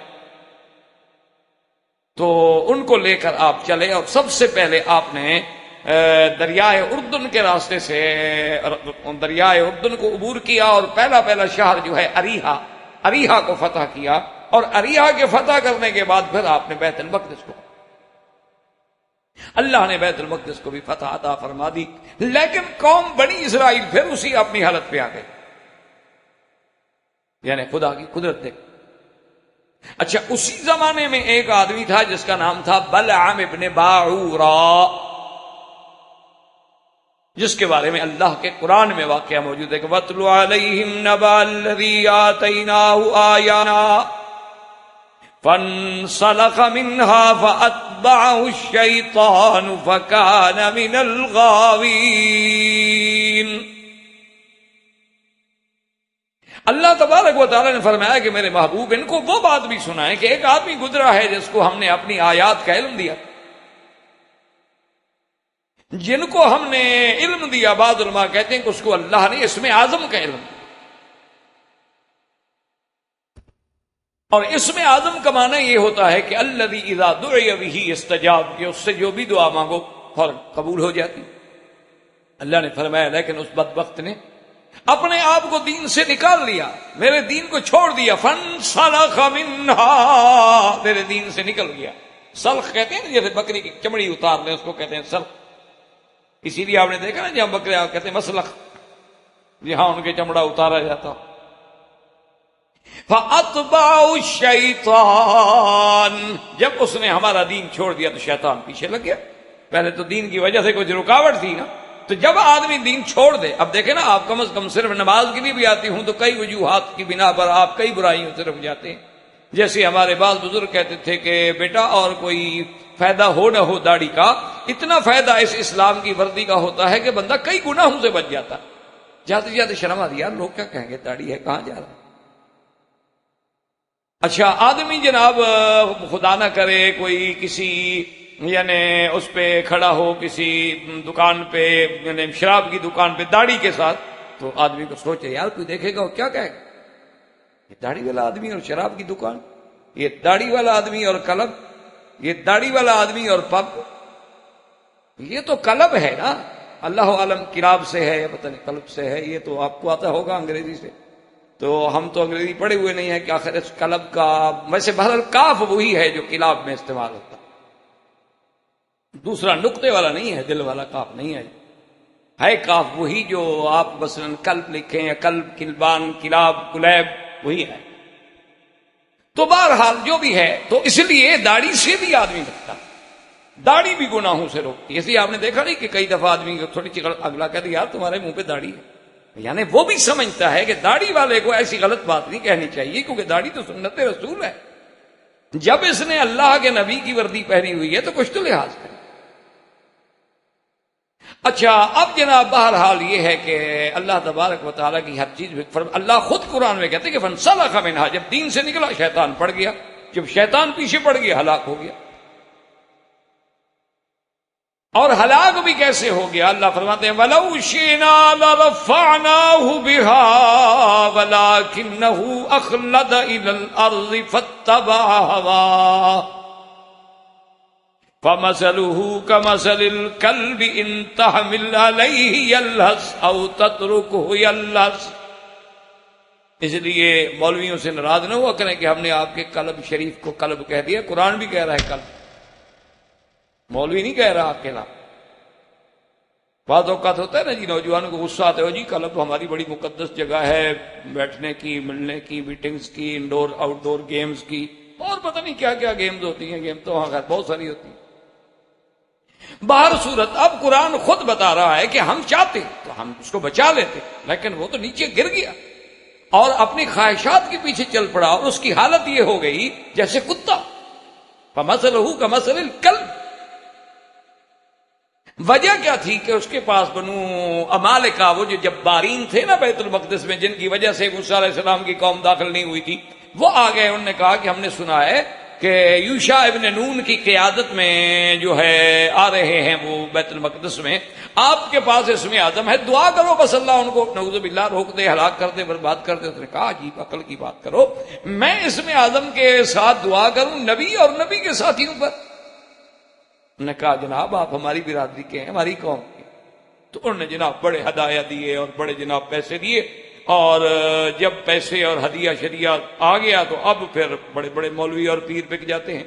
تو ان کو لے کر آپ چلے اور سب سے پہلے آپ نے دریائے اردن کے راستے سے دریائے اردن کو عبور کیا اور پہلا شہر جو ہے اریحا کو فتح کیا. اور اریحا کے فتح کرنے کے بعد پھر آپ نے بیت المقدس کو، اللہ نے بیت المقدس کو بھی فتح عطا فرما دی. لیکن قوم بنی اسرائیل پھر اسی اپنی حالت پہ آ گئی. یعنی خدا کی قدرت دیکھ. اچھا، اسی زمانے میں ایک آدمی تھا جس کا نام تھا بلعام ابن باعورا، جس کے بارے میں اللہ کے قرآن میں واقعہ موجود ہے کہ وَاتْلُ عَلَيْهِمْ نَبَأَ الَّذِي آتَيْنَاهُ آيَاتِنَا فانسلخ منها فأتبعه الشيطان فكان من الغاوين. اللہ تبارک و تعالی نے فرمایا کہ میرے محبوب ان کو وہ بات بھی سنائیں کہ ایک آدمی گزرا ہے جس کو ہم نے اپنی آیات کا علم دیا، جن کو ہم نے علم دیا. بعض علماء کہتے ہیں کہ اس کو اللہ نے اسم اعظم کا علم دیا. اور اسم اعظم کا معنی یہ ہوتا ہے کہ الذی اذا دعی بہ استجاب، کہ اس سے جو بھی دعا مانگو فوراً قبول ہو جاتی. اللہ نے فرمایا لیکن اس بدبخت نے اپنے آپ کو دین سے نکال لیا، میرے دین کو چھوڑ دیا. فانسلخ منھا، میرے دین سے نکل گیا. سلخ کہتے ہیں جیسے بکری کی چمڑی اتار لیں اس کو کہتے ہیں سلخ. اسی لیے آپ نے دیکھا نا جہاں بکرے کہتے ہیں مسلخ، جہاں ان کے چمڑا اتارا جاتا. فَأَتْبَعُ الشَّيْطَانِ، جب اس نے ہمارا دین چھوڑ دیا تو شیطان پیچھے لگ گیا. پہلے تو دین کی وجہ سے کچھ رکاوٹ تھی نا، تو جب آدمی دین چھوڑ دے، اب دیکھیں نا آپ کم از کم صرف نماز کے لیے بھی آتی ہوں تو کئی وجوہات کی بنا پر آپ کئی برائیوں سے رک جاتے ہیں. جیسے ہمارے بعض بزرگ کہتے تھے کہ بیٹا اور کوئی فائدہ ہو نہ ہو داڑھی کا، اتنا فائدہ اس اسلام کی وردی کا ہوتا ہے کہ بندہ کئی گناہوں سے بچ جاتا. جاتے جاتے شرم آتی یار لوگ کیا کہیں گے داڑھی ہے کہاں جا رہا ہے. اچھا، آدمی جناب خدا نہ کرے کوئی کسی یعنی اس پہ کھڑا ہو کسی دکان پہ، یعنی شراب کی دکان پہ داڑھی کے ساتھ، تو آدمی کو سوچے یار کوئی دیکھے گا کیا کہے گا، یہ داڑھی والا آدمی اور شراب کی دکان، یہ داڑھی والا آدمی اور کلب، یہ داڑھی والا آدمی اور پب، یہ تو کلب ہے نا. اللہ عالم کلاب سے ہے یا پتہ نہیں کلب سے ہے، یہ تو آپ کو آتا ہوگا انگریزی سے. تو ہم تو انگریزی پڑھے ہوئے نہیں ہیں کہ آخر اس کلب کا، ویسے بہرحال کاف وہی ہے جو کلاب میں استعمال ہوتا، دوسرا نقطے والا نہیں ہے، دل والا کاف نہیں ہے کاف وہی جو آپ مثلا کلب لکھیں یا کلب، کلبان، کلاب، کلیب، وہی ہے. تو بہرحال جو بھی ہے، تو اس لیے داڑھی سے بھی آدمی بچتا، داڑھی بھی گناہوں سے روکتی. ایسے آپ نے دیکھا نہیں کہ کئی دفعہ آدمی کو تھوڑی سی اگلا کہتے یار تمہارے منہ پہ داڑھی ہے، یعنی وہ بھی سمجھتا ہے کہ داڑھی والے کو ایسی غلط بات نہیں کہنی چاہیے کیونکہ داڑھی تو سنت رسول ہے. جب اس نے اللہ کے نبی کی وردی پہنی ہوئی ہے تو کچھ تو لحاظ کرے. اچھا اب جناب بہرحال یہ ہے کہ اللہ تبارک و تعالیٰ کی ہر چیز اللہ خود قرآن میں کہتے کہ فانسلخ منہا، جب دین سے نکلا شیطان پڑ گیا، جب شیطان پیچھے پڑ گیا ہلاک ہو گیا۔ اور ہلاک بھی کیسے ہو گیا؟ اللہ فرماتے ہیں وَلَوْ شِئْنَا لَرَفَعْنَاهُ بِهَا وَلَكِنَّهُ أَخْلَدَ إِلَى الْأَرْضِ فَاتَّبَعَ هَوَاهُ فَمَثَلُهُ كَمَثَلِ الْكَلْبِ إِن تَحْمِلْ عَلَيْهِ يَلْهَثْ أَوْ تَتْرُكْهُ يَلْهَثْ۔ اس لیے مولویوں سے ناراض نہ ہوا کریں کہ ہم نے آپ کے قلب شریف کو قلب کہہ دیا، قرآن بھی کہہ رہا ہے قلب، مولوی نہیں کہہ رہا اکیلا۔ بعض اوقات ہوتا ہے نا جی، نوجوانوں کو غصہ آتا ہے، جی قلب ہماری بڑی مقدس جگہ ہے، بیٹھنے کی، ملنے کی، میٹنگز کی، انڈور آؤٹ ڈور گیمز کی، اور پتہ نہیں کیا کیا گیمز ہوتی ہیں، گیم تو وہاں خیر بہت ساری ہوتی ہیں۔ باہر صورت اب قرآن خود بتا رہا ہے کہ ہم چاہتے تو ہم اس کو بچا لیتے، لیکن وہ تو نیچے گر گیا اور اپنی خواہشات کے پیچھے چل پڑا، اور اس کی حالت یہ ہو گئی جیسے کتا، فَمَثَلُهُ كَمَثَلِ الْكَلْبِ۔ وجہ کیا تھی کہ اس کے پاس بنو امالکہ، وہ جو جبارین تھے نا بیت المقدس میں، جن کی وجہ سے موسیٰ علیہ السلام کی قوم داخل نہیں ہوئی تھی، وہ آ گئے، انہوں نے کہا کہ ہم نے سنا ہے کہ یوشع ابن نون کی قیادت میں جو ہے آ رہے ہیں وہ بیت المقدس میں، آپ کے پاس اسم اعظم ہے، دعا کرو بس اللہ ان کو نعوذ باللہ روک دے، ہلاک کر دے، برباد کر دے۔ اس نے کہا عجیب عقل کی بات کرو، میں اسم اعظم کے ساتھ دعا کروں نبی اور نبی کے ساتھیوں پر؟ انہوں نے کہا جناب آپ ہماری برادری کے ہیں، ہماری قوم کے۔ تو انہوں نے جناب بڑے ہدایہ دیے اور بڑے جناب پیسے دیے، اور جب پیسے اور ہدیہ شریعہ آ گیا تو اب پھر بڑے بڑے مولوی اور پیر بک جاتے ہیں۔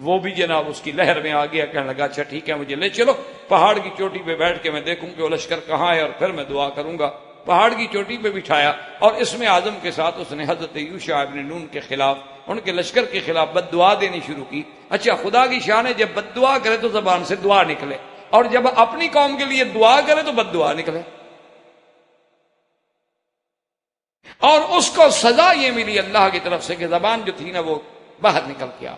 وہ بھی جناب اس کی لہر میں آ گیا، کہنے لگا اچھا ٹھیک ہے مجھے لے چلو پہاڑ کی چوٹی پہ بیٹھ کے میں دیکھوں کہ وہ لشکر کہاں ہے اور پھر میں دعا کروں گا۔ پہاڑ کی چوٹی پہ بٹھایا اور اسم اعظم کے ساتھ اس نے حضرت یوشع ابن نون کے خلاف، ان کے لشکر کے خلاف بد دعا دینی شروع کی۔ اچھا خدا کی شان ہے، جب بد دعا کرے تو زبان سے دعا نکلے، اور جب اپنی قوم کے لیے دعا کرے تو بد دعا نکلے۔ اور اس کو سزا یہ ملی اللہ کی طرف سے کہ زبان جو تھی نا وہ باہر نکل کے آ،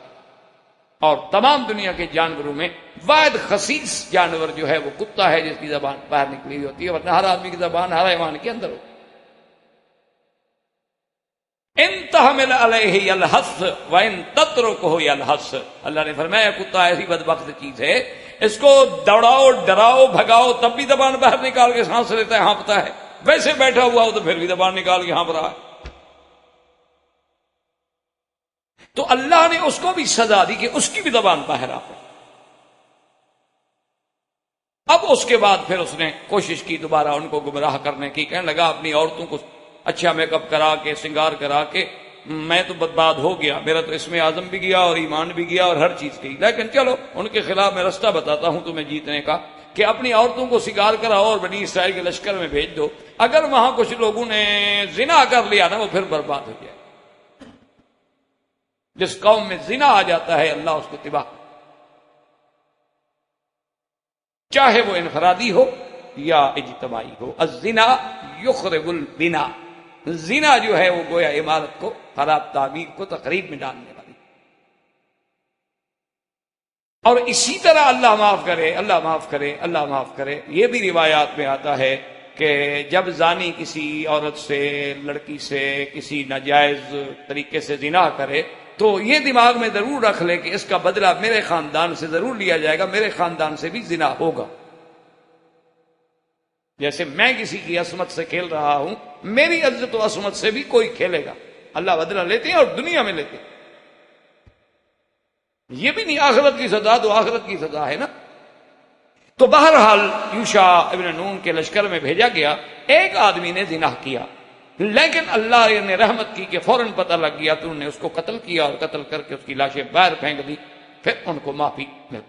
اور تمام دنیا کے جانوروں میں واحد خسیس جانور جو ہے وہ کتا ہے جس کی زبان باہر نکلی ہوئی ہوتی ہے، ورنہ ہر آدمی کی زبان ہر حیوان کے اندر ہوتی ہے۔ ان تحمل علیہ یلحس وان تترکہ یلحس، اللہ نے فرمایا کتا ایسی بدبخت چیز ہے، اس کو دوڑاؤ ڈراؤ بھگاؤ تب بھی زبان باہر نکال کے سانس لیتا ہے، ہانپتا ہے، ویسے بیٹھا ہوا ہو تو پھر بھی زبان نکال کے ہانپ رہا ہے۔ تو اللہ نے اس کو بھی سزا دی کہ اس کی بھی زبان باہر آ پڑی۔ اب اس کے بعد پھر اس نے کوشش کی دوبارہ ان کو گمراہ کرنے کی، کہنے لگا اپنی عورتوں کو اچھا میک اپ کرا کے سنگار کرا کے میں تو برباد ہو گیا، میرا تو اسم اعظم بھی گیا اور ایمان بھی گیا اور ہر چیز گئی، لیکن چلو ان کے خلاف میں رستہ بتاتا ہوں تمہیں جیتنے کا، کہ اپنی عورتوں کو سنگار کراؤ اور بنی اسرائیل کے لشکر میں بھیج دو، اگر وہاں کچھ لوگوں نے زنا کر لیا نا وہ پھر برباد ہو جائے۔ جس قوم میں زنا آ جاتا ہے اللہ اس کو تباہ، چاہے وہ انفرادی ہو یا اجتماعی ہو۔ الزنا یخرب البنا، زنا جو ہے وہ گویا عمارت کو، خراب تعمیر کو تخریب میں ڈالنے والی۔ اور اسی طرح اللہ معاف کرے، اللہ معاف کرے، اللہ معاف کرے، یہ بھی روایات میں آتا ہے کہ جب زانی کسی عورت سے، لڑکی سے کسی ناجائز طریقے سے زنا کرے تو یہ دماغ میں ضرور رکھ لے کہ اس کا بدلہ میرے خاندان سے ضرور لیا جائے گا، میرے خاندان سے بھی زنا ہوگا۔ جیسے میں کسی کی عصمت سے کھیل رہا ہوں، میری عزت و عصمت سے بھی کوئی کھیلے گا، اللہ بدلہ لیتے ہیں اور دنیا میں لیتے ہیں۔ یہ بھی نہیں آخرت کی سزا، تو آخرت کی سزا ہے نا۔ تو بہرحال یوشع ابن نون کے لشکر میں بھیجا گیا، ایک آدمی نے زنا کیا، لیکن اللہ نے رحمت کی کہ فوراً پتہ لگ گیا تو انہوں نے اس کو قتل کیا، اور قتل کر کے اس کی لاشیں باہر پھینک دی، پھر ان کو معافی مل۔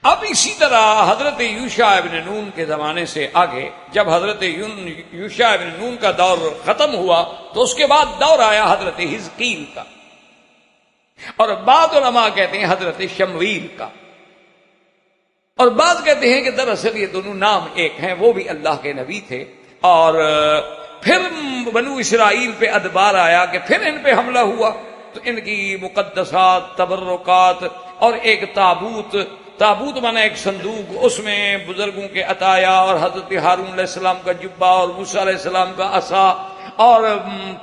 اب اسی طرح حضرت یوشع ابن نون کے زمانے سے آگے جب حضرت یوشع ابن نون کا دور ختم ہوا تو اس کے بعد دور آیا حضرت حزقیل کا، اور بعض علماء کہتے ہیں حضرت شمویل کا، اور بعض کہتے ہیں کہ دراصل یہ دونوں نام ایک ہیں، وہ بھی اللہ کے نبی تھے۔ اور پھر بنو اسرائیل پہ ادبار آیا کہ پھر ان پہ حملہ ہوا، تو ان کی مقدسات، تبرکات اور ایک تابوت تابوت بنا ایک صندوق، اس میں بزرگوں کے عطایا اور حضرت ہارون علیہ السلام کا جبہ اور موسیٰ علیہ السلام کا عصا اور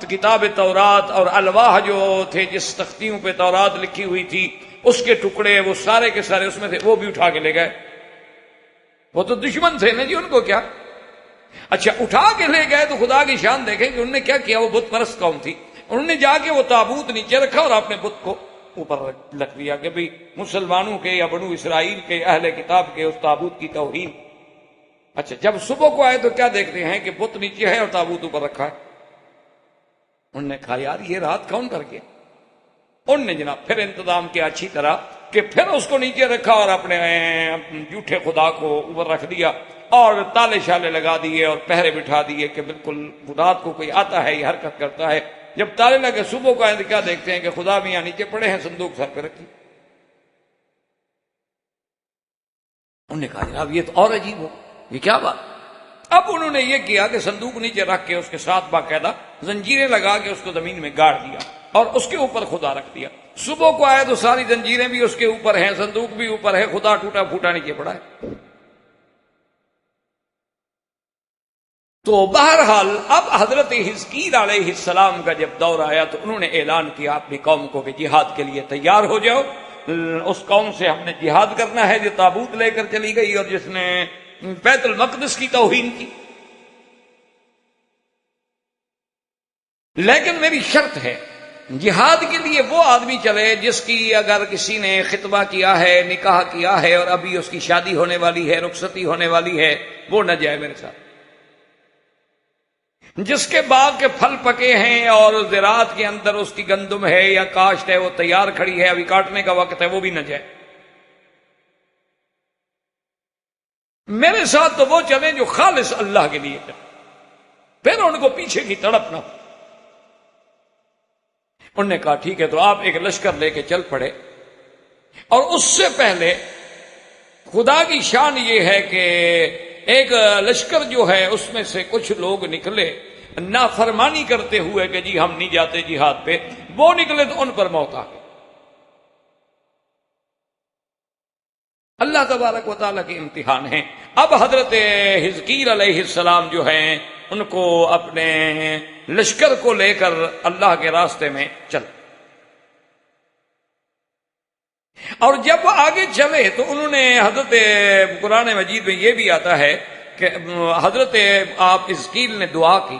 کتاب تورات اور الواح جو تھے جس تختیوں پہ تورات لکھی ہوئی تھی اس کے ٹکڑے، وہ سارے کے سارے اس میں تھے، وہ بھی اٹھا کے لے گئے۔ وہ تو دشمن تھے نا جی، ان کو کیا؟ اچھا اٹھا کے لے گئے تو خدا کی شان دیکھیں کہ انہوں نے کیا کیا۔ وہ بت پرست قوم تھی، انہوں نے جا کے وہ تابوت نیچے رکھا اور اپنے بت کو اوپر رکھ دیا کہ بھئی مسلمانوں کے یا بنو اسرائیل کے اہل کتاب کے اس تابوت کی توہین۔ اچھا جب صبح کو آئے تو کیا دیکھتے ہیں کہ بت نیچے ہے اور تابوت اوپر رکھا ہے۔ انہوں نے کہا یار یہ رات کون کر گیا؟ انہوں نے جناب پھر انتظام کیا اچھی طرح کہ پھر اس کو نیچے رکھا اور اپنے جھوٹے خدا کو اوپر رکھ دیا اور تالے شالے لگا دیے اور پہرے بٹھا دیے کہ بالکل رات کو کوئی آتا ہے یہ حرکت کرتا ہے۔ جب تالے لگے صبح کو آئے تو کیا دیکھتے ہیں کہ خدا بھی یہاں نیچے پڑے ہیں، صندوق سر پہ رکھی۔ انہوں نے کہا جناب یہ تو اور عجیب ہو، یہ کیا بات؟ اب انہوں نے یہ کیا کہ صندوق نیچے رکھ کے اس کے ساتھ باقاعدہ زنجیریں لگا کے اس کو زمین میں گاڑ دیا اور اس کے اوپر خدا رکھ دیا۔ صبح کو آئے تو ساری زنجیریں بھی اس کے اوپر ہیں، صندوق بھی اوپر ہے، خدا ٹوٹا پھوٹا نیچے پڑا ہے۔ تو بہرحال اب حضرت حزقیل علیہ السلام کا جب دور آیا تو انہوں نے اعلان کیا اپنی قوم کو کہ جہاد کے لیے تیار ہو جاؤ، اس قوم سے ہم نے جہاد کرنا ہے جو تابوت لے کر چلی گئی اور جس نے بیت المقدس کی توہین کی۔ لیکن میری شرط ہے جہاد کے لیے وہ آدمی چلے جس کی اگر کسی نے خطبہ کیا ہے، نکاح کیا ہے اور ابھی اس کی شادی ہونے والی ہے، رخصتی ہونے والی ہے، وہ نہ جائے میرے ساتھ۔ جس کے باغ کے پھل پکے ہیں اور زراعت کے اندر اس کی گندم ہے یا کاشت ہے وہ تیار کھڑی ہے، ابھی کاٹنے کا وقت ہے، وہ بھی نہ جائے۔ میرے ساتھ تو وہ چلیں جو خالص اللہ کے لیے چلیں، پھر ان کو پیچھے کی تڑپ نہ ہو۔ انہوں نے کہا ٹھیک ہے، تو آپ ایک لشکر لے کے چل پڑے، اور اس سے پہلے خدا کی شان یہ ہے کہ ایک لشکر جو ہے اس میں سے کچھ لوگ نکلے نافرمانی کرتے ہوئے کہ جی ہم نہیں جاتے جہاد پہ، وہ نکلے تو ان پر موت آ گئی۔ اللہ تبارک و تعالیٰ کے امتحان ہیں۔ اب حضرت حزقیل علیہ السلام جو ہیں ان کو اپنے لشکر کو لے کر اللہ کے راستے میں چل، اور جب آگے چلے تو انہوں نے حضرت قرآن مجید میں یہ بھی آتا ہے کہ حضرت آپ حزقیل نے دعا کی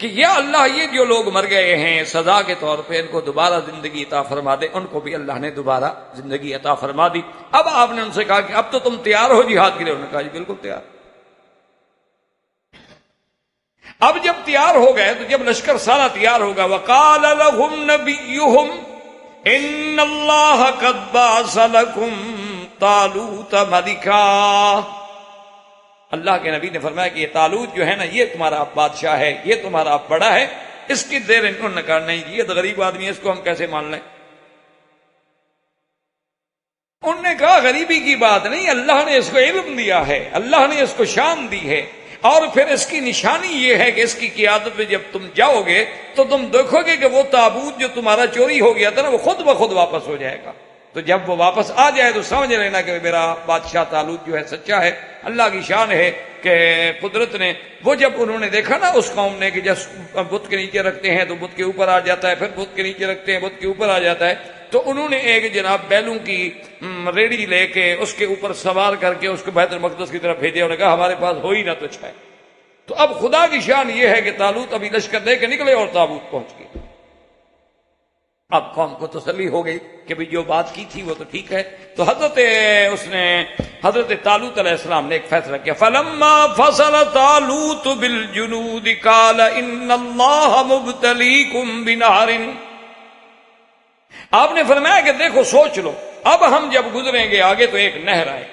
کہ یا اللہ یہ جو لوگ مر گئے ہیں سزا کے طور پہ ان کو دوبارہ زندگی عطا فرما دے۔ ان کو بھی اللہ نے دوبارہ زندگی عطا فرما دی۔ اب آپ نے ان سے کہا کہ اب تو تم تیار ہو جہاد کے لیے؟ انہوں نے کہا جی بالکل تیار۔ اب جب تیار ہو گئے تو جب لشکر سارا تیار ہوگا، وقال لهم نبيهم ان اللہ قد بعث لكم طالوت ملکا۔ اللہ کے نبی نے فرمایا کہ یہ طالوت جو ہے نا یہ تمہارا اب بادشاہ ہے، یہ تمہارا اب بڑا ہے، اس کی دیر انہوں نے کہا نہیں یہ تو غریب آدمی ہے، اس کو ہم کیسے مان لیں؟ انہوں نے کہا غریبی کی بات نہیں، اللہ نے اس کو علم دیا ہے، اللہ نے اس کو شان دی ہے، اور پھر اس کی نشانی یہ ہے کہ اس کی قیادت میں جب تم جاؤ گے تو تم دیکھو گے کہ وہ تابوت جو تمہارا چوری ہو گیا تھا نا وہ خود بخود واپس ہو جائے گا۔ تو جب وہ واپس آ جائے تو سمجھ لینا کہ میرا بادشاہ طالوت جو ہے سچا ہے۔ اللہ کی شان ہے کہ قدرت نے وہ جب انہوں نے دیکھا نا اس قوم نے کہ جب بت کے نیچے رکھتے ہیں تو بت کے اوپر آ جاتا ہے، پھر بت کے نیچے رکھتے ہیں بت کے اوپر آ جاتا ہے، تو انہوں نے ایک جناب بیلوں کی ریڑھی لے کے اس کے اوپر سوار کر کے اس کو بیت المقدس کی طرف بھیجے، انہوں نے کہا ہمارے پاس ہو ہی نہ تو ہے۔ تو اب خدا کی شان یہ ہے کہ طالوت ابھی لشکر لے کے نکلے اور تابوت پہنچ گئے۔ اب قوم کو تسلی ہو گئی کہ بھی جو بات کی تھی وہ تو ٹھیک ہے۔ تو حضرت طالوت علیہ السلام نے ایک فیصلہ کیا، فَلَمَّا فَصَلَ طَالُوتُ بِالْجُنُودِ قَالَ إِنَّ اللَّهَ مُبْتَلِيكُمْ بِنَهْرٍ۔ آپ نے فرمایا کہ دیکھو سوچ لو، اب ہم جب گزریں گے آگے تو ایک نہر آئے،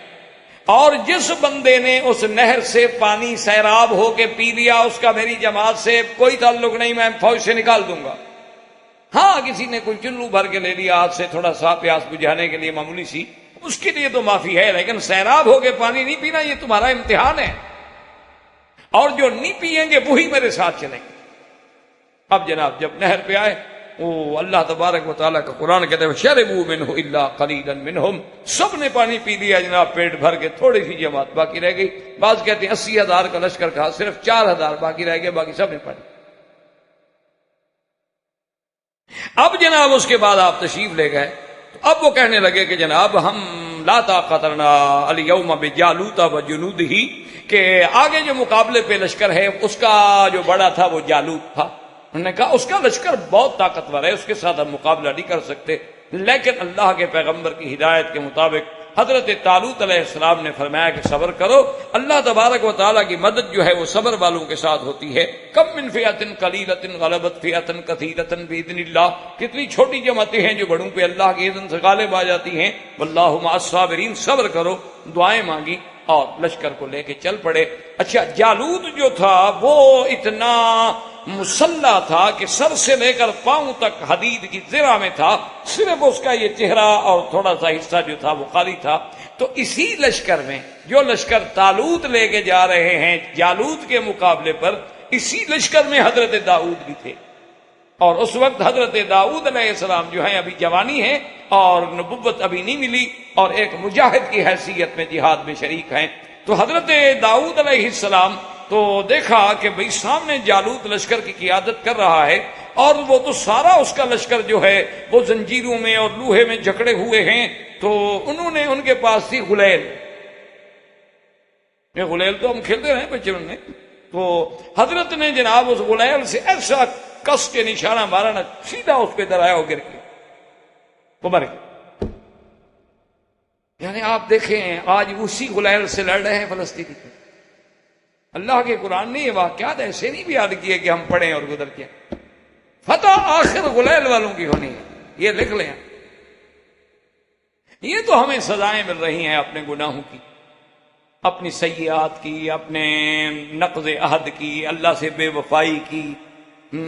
اور جس بندے نے اس نہر سے پانی سیراب ہو کے پی لیا اس کا میری جماعت سے کوئی تعلق نہیں، میں فوج سے نکال دوں گا۔ ہاں کسی نے کوئی چلو بھر کے لے لیا ہاتھ سے تھوڑا سا پیاس بجھانے کے لیے معمولی سی، اس کے لیے تو معافی ہے، لیکن سیراب ہو کے پانی نہیں پینا یہ تمہارا امتحان ہے، اور جو نہیں پیئیں گے وہی میرے ساتھ چلیں گے۔ اب جناب جب نہر پہ آئے وہ اللہ تبارک و تعالیٰ کا قرآن کہتے ہیں شربوا منہ الا قلیلا منہم، سب نے پانی پی لیا جناب پیٹ بھر کے، تھوڑی سی جماعت باقی رہ گئی۔ بعض کہتے ہیں 80,000 کا لشکر تھا، صرف 4,000 باقی رہ گئے، باقی سب نے پانی۔ اب جناب اس کے بعد آپ تشریف لے گئے، تو اب وہ کہنے لگے کہ جناب ہم لا طاقت لنا الیوم بجالوت وجنودہ، کہ آگے جو مقابلے پہ لشکر ہے اس کا جو بڑا تھا وہ جالوت تھا، انہوں نے کہا اس کا لشکر بہت طاقتور ہے، اس کے ساتھ ہم مقابلہ نہیں کر سکتے۔ لیکن اللہ کے پیغمبر کی ہدایت کے مطابق حضرت طالوت علیہ السلام نے فرمایا کہ صبر کرو، اللہ تبارک و تعالیٰ کی مدد جو ہے وہ صبر والوں کے ساتھ ہوتی ہے۔ کم من فئۃ قلیلۃ غلبت فئۃ کثیرۃ باذن اللہ، کتنی چھوٹی جماعتیں ہیں جو بڑوں پہ اللہ کے اذن سے غالب آ جاتی ہیں۔ واللہ مع الصابرین، صبر کرو، دعائیں مانگی اور لشکر کو لے کے چل پڑے۔ اچھا، جالوت جو تھا وہ اتنا مسلح تھا کہ سر سے لے کر پاؤں تک حدید کی زرہ میں تھا، صرف اس کا یہ چہرہ اور تھوڑا سا حصہ جو تھا وہ خالی تھا۔ تو اسی لشکر میں جو لشکر طالوت لے کے جا رہے ہیں جالوت کے مقابلے پر، اسی لشکر میں حضرت داؤد بھی تھے، اور اس وقت حضرت داؤد علیہ السلام جو ہیں ابھی جوانی ہیں اور نبوت ابھی نہیں ملی، اور ایک مجاہد کی حیثیت میں جہاد میں شریک ہیں۔ تو حضرت داؤد علیہ السلام تو دیکھا کہ بھئی سامنے جالوت لشکر کی قیادت کر رہا ہے، اور وہ تو سارا اس کا لشکر جو ہے وہ زنجیروں میں اور لوہے میں جکڑے ہوئے ہیں۔ تو انہوں نے، ان کے پاس تھی غلیل، یہ غلیل تو ہم کھیلتے رہے بچپن میں، تو حضرت نے جناب اس غلیل سے ایسا کس کے نشانہ مارا نا، سیدھا اس پہ درایا ہو گر کے وہ مر گیا۔ یعنی آپ دیکھیں آج اسی غلیل سے لڑ رہے ہیں فلسطینی۔ اللہ کے قرآن نے یہ واقعات ایسے نہیں بیان کیے کہ ہم پڑھیں اور گزر کے، فتح آخر غلیل والوں کی ہونی ہے، یہ لکھ لیں۔ یہ تو ہمیں سزائیں مل رہی ہیں اپنے گناہوں کی، اپنی سیئات کی، اپنے نقض عہد کی، اللہ سے بے وفائی کی،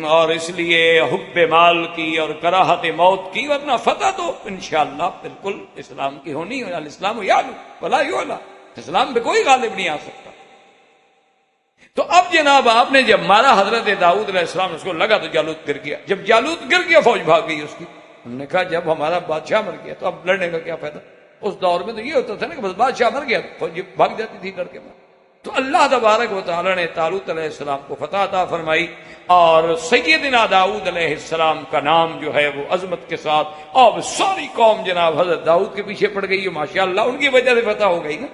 اور اس لیے حب مال کی اور کراہت موت کی، ورنہ فتح تو انشاءاللہ بالکل اسلام کی ہونی ہے۔ الاسلام یعلو ولا یعلی، اسلام پہ کوئی غالب نہیں آ سکتا۔ تو اب جناب آپ نے جب مارا حضرت داؤد علیہ السلام، اس کو لگا تو جالوت گر گیا۔ جب جالوت گر گیا فوج بھاگ گئی اس کی۔ ہم نے کہا جب ہمارا بادشاہ مر گیا تو اب لڑنے کا کیا فائدہ؟ اس دور میں تو یہ ہوتا تھا نا کہ بس بادشاہ مر گیا تو فوج بھاگ جاتی تھی ڈر کے۔ تو اللہ تبارک و تعالی نے طالوت علیہ السلام کو فتح عطا فرمائی، اور سیدنا داؤد علیہ السلام کا نام جو ہے وہ عظمت کے ساتھ، اب ساری قوم جناب حضرت داؤد کے پیچھے پڑ گئی ہے، ماشاءاللہ ان کی وجہ سے فتح ہو گئی نا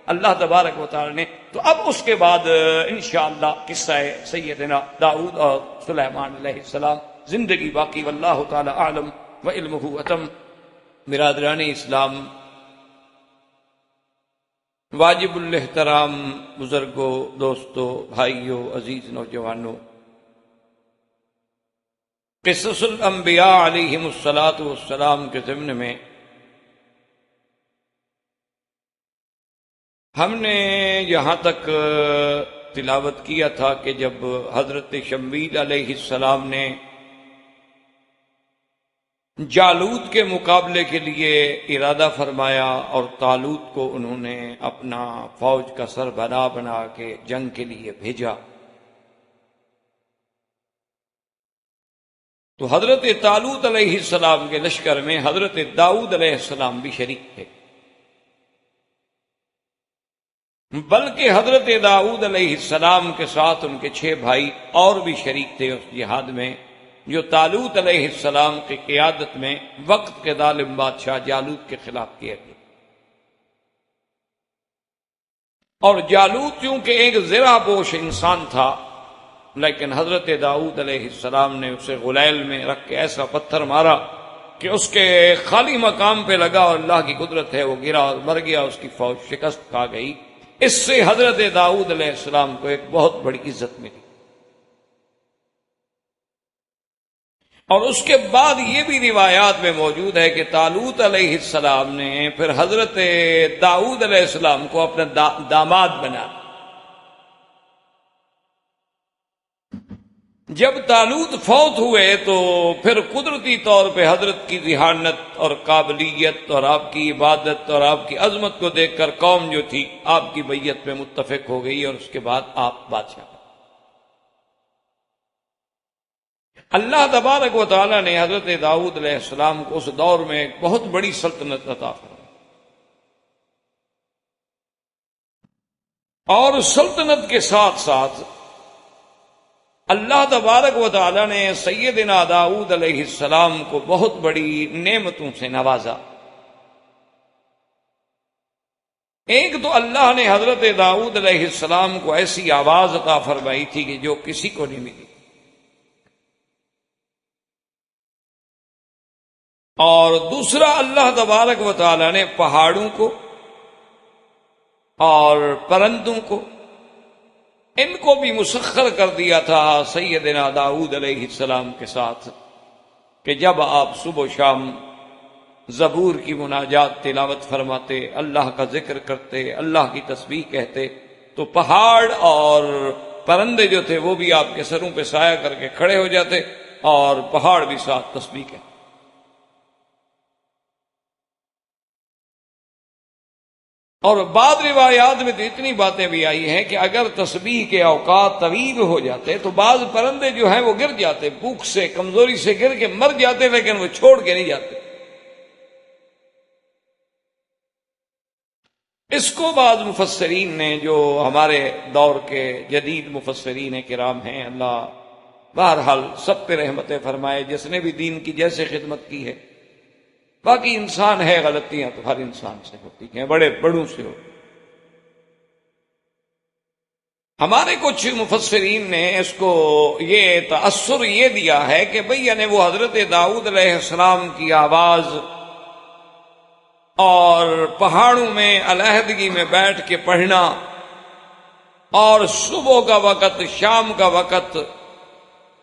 اللہ تبارک و تعالی نے۔ تو اب اس کے بعد انشاءاللہ قصہ سیدنا داؤد اور سلیمان علیہ السلام زندگی باقی، واللہ تعالی اعلم وعلمہ اتم۔ برادران اسلام، واجب الاحترام بزرگوں، دوستوں، بھائیوں، عزیز نوجوانوں، قصص الانبیاء علیہم الصلاۃ والسلام کے ضمن میں ہم نے یہاں تک تلاوت کیا تھا کہ جب حضرت شمویل علیہ السلام نے جالوت کے مقابلے کے لیے ارادہ فرمایا اور طالوت کو انہوں نے اپنا فوج کا سربراہ بنا کے جنگ کے لیے بھیجا، تو حضرت طالوت علیہ السلام کے لشکر میں حضرت داؤد علیہ السلام بھی شریک تھے، بلکہ حضرت داؤد علیہ السلام کے ساتھ ان کے 6 بھائی اور بھی شریک تھے اس جہاد میں، جو طالوت علیہ السلام کی قیادت میں وقت کے ظالم بادشاہ جالوت کے خلاف کیا گیا۔ اور جالوت چونکہ ایک زرہ پوش انسان تھا، لیکن حضرت داؤد علیہ السلام نے اسے غلیل میں رکھ کے ایسا پتھر مارا کہ اس کے خالی مقام پہ لگا، اور اللہ کی قدرت ہے وہ گرا اور مر گیا، اس کی فوج شکست کھا گئی۔ اس سے حضرت داؤد علیہ السلام کو ایک بہت بڑی عزت ملی۔ اور اس کے بعد یہ بھی روایات میں موجود ہے کہ طالوت علیہ السلام نے پھر حضرت داؤد علیہ السلام کو اپنا داماد بنا۔ جب طالوت فوت ہوئے تو پھر قدرتی طور پہ حضرت کی ذہانت اور قابلیت اور آپ کی عبادت اور آپ کی عظمت کو دیکھ کر قوم جو تھی آپ کی بیعت میں متفق ہو گئی، اور اس کے بعد آپ بادشاہ۔ اللہ تبارک و تعالیٰ نے حضرت داؤد علیہ السلام کو اس دور میں ایک بہت بڑی سلطنت عطا فرمائی، اور سلطنت کے ساتھ ساتھ اللہ تبارک و تعالیٰ نے سیدنا داؤد علیہ السلام کو بہت بڑی نعمتوں سے نوازا۔ ایک تو اللہ نے حضرت داؤد علیہ السلام کو ایسی آواز عطا فرمائی تھی کہ جو کسی کو نہیں ملی، اور دوسرا اللہ تبارک و تعالیٰ نے پہاڑوں کو اور پرندوں کو، ان کو بھی مسخر کر دیا تھا سیدنا داؤد علیہ السلام کے ساتھ، کہ جب آپ صبح و شام زبور کی مناجات تلاوت فرماتے، اللہ کا ذکر کرتے، اللہ کی تسبیح کہتے، تو پہاڑ اور پرندے جو تھے وہ بھی آپ کے سروں پہ سایہ کر کے کھڑے ہو جاتے، اور پہاڑ بھی ساتھ تسبیح کہتے۔ اور بعض روایات میں تو اتنی باتیں بھی آئی ہیں کہ اگر تسبیح کے اوقات طویل ہو جاتے تو بعض پرندے جو ہیں وہ گر جاتے، بھوک سے، کمزوری سے گر کے مر جاتے، لیکن وہ چھوڑ کے نہیں جاتے۔ اس کو بعض مفسرین نے، جو ہمارے دور کے جدید مفسرین کرام ہیں، اللہ بہرحال سب پہ رحمتیں فرمائے، جس نے بھی دین کی جیسے خدمت کی ہے، باقی انسان ہے، غلطیاں تو ہر انسان سے ہوتی ہیں، بڑے بڑوں سے ہوتی۔ ہمارے کچھ مفسرین نے اس کو یہ تأثر یہ دیا ہے کہ بھئی یعنی وہ حضرت داؤد علیہ السلام کی آواز اور پہاڑوں میں علیحدگی میں بیٹھ کے پڑھنا، اور صبح کا وقت، شام کا وقت،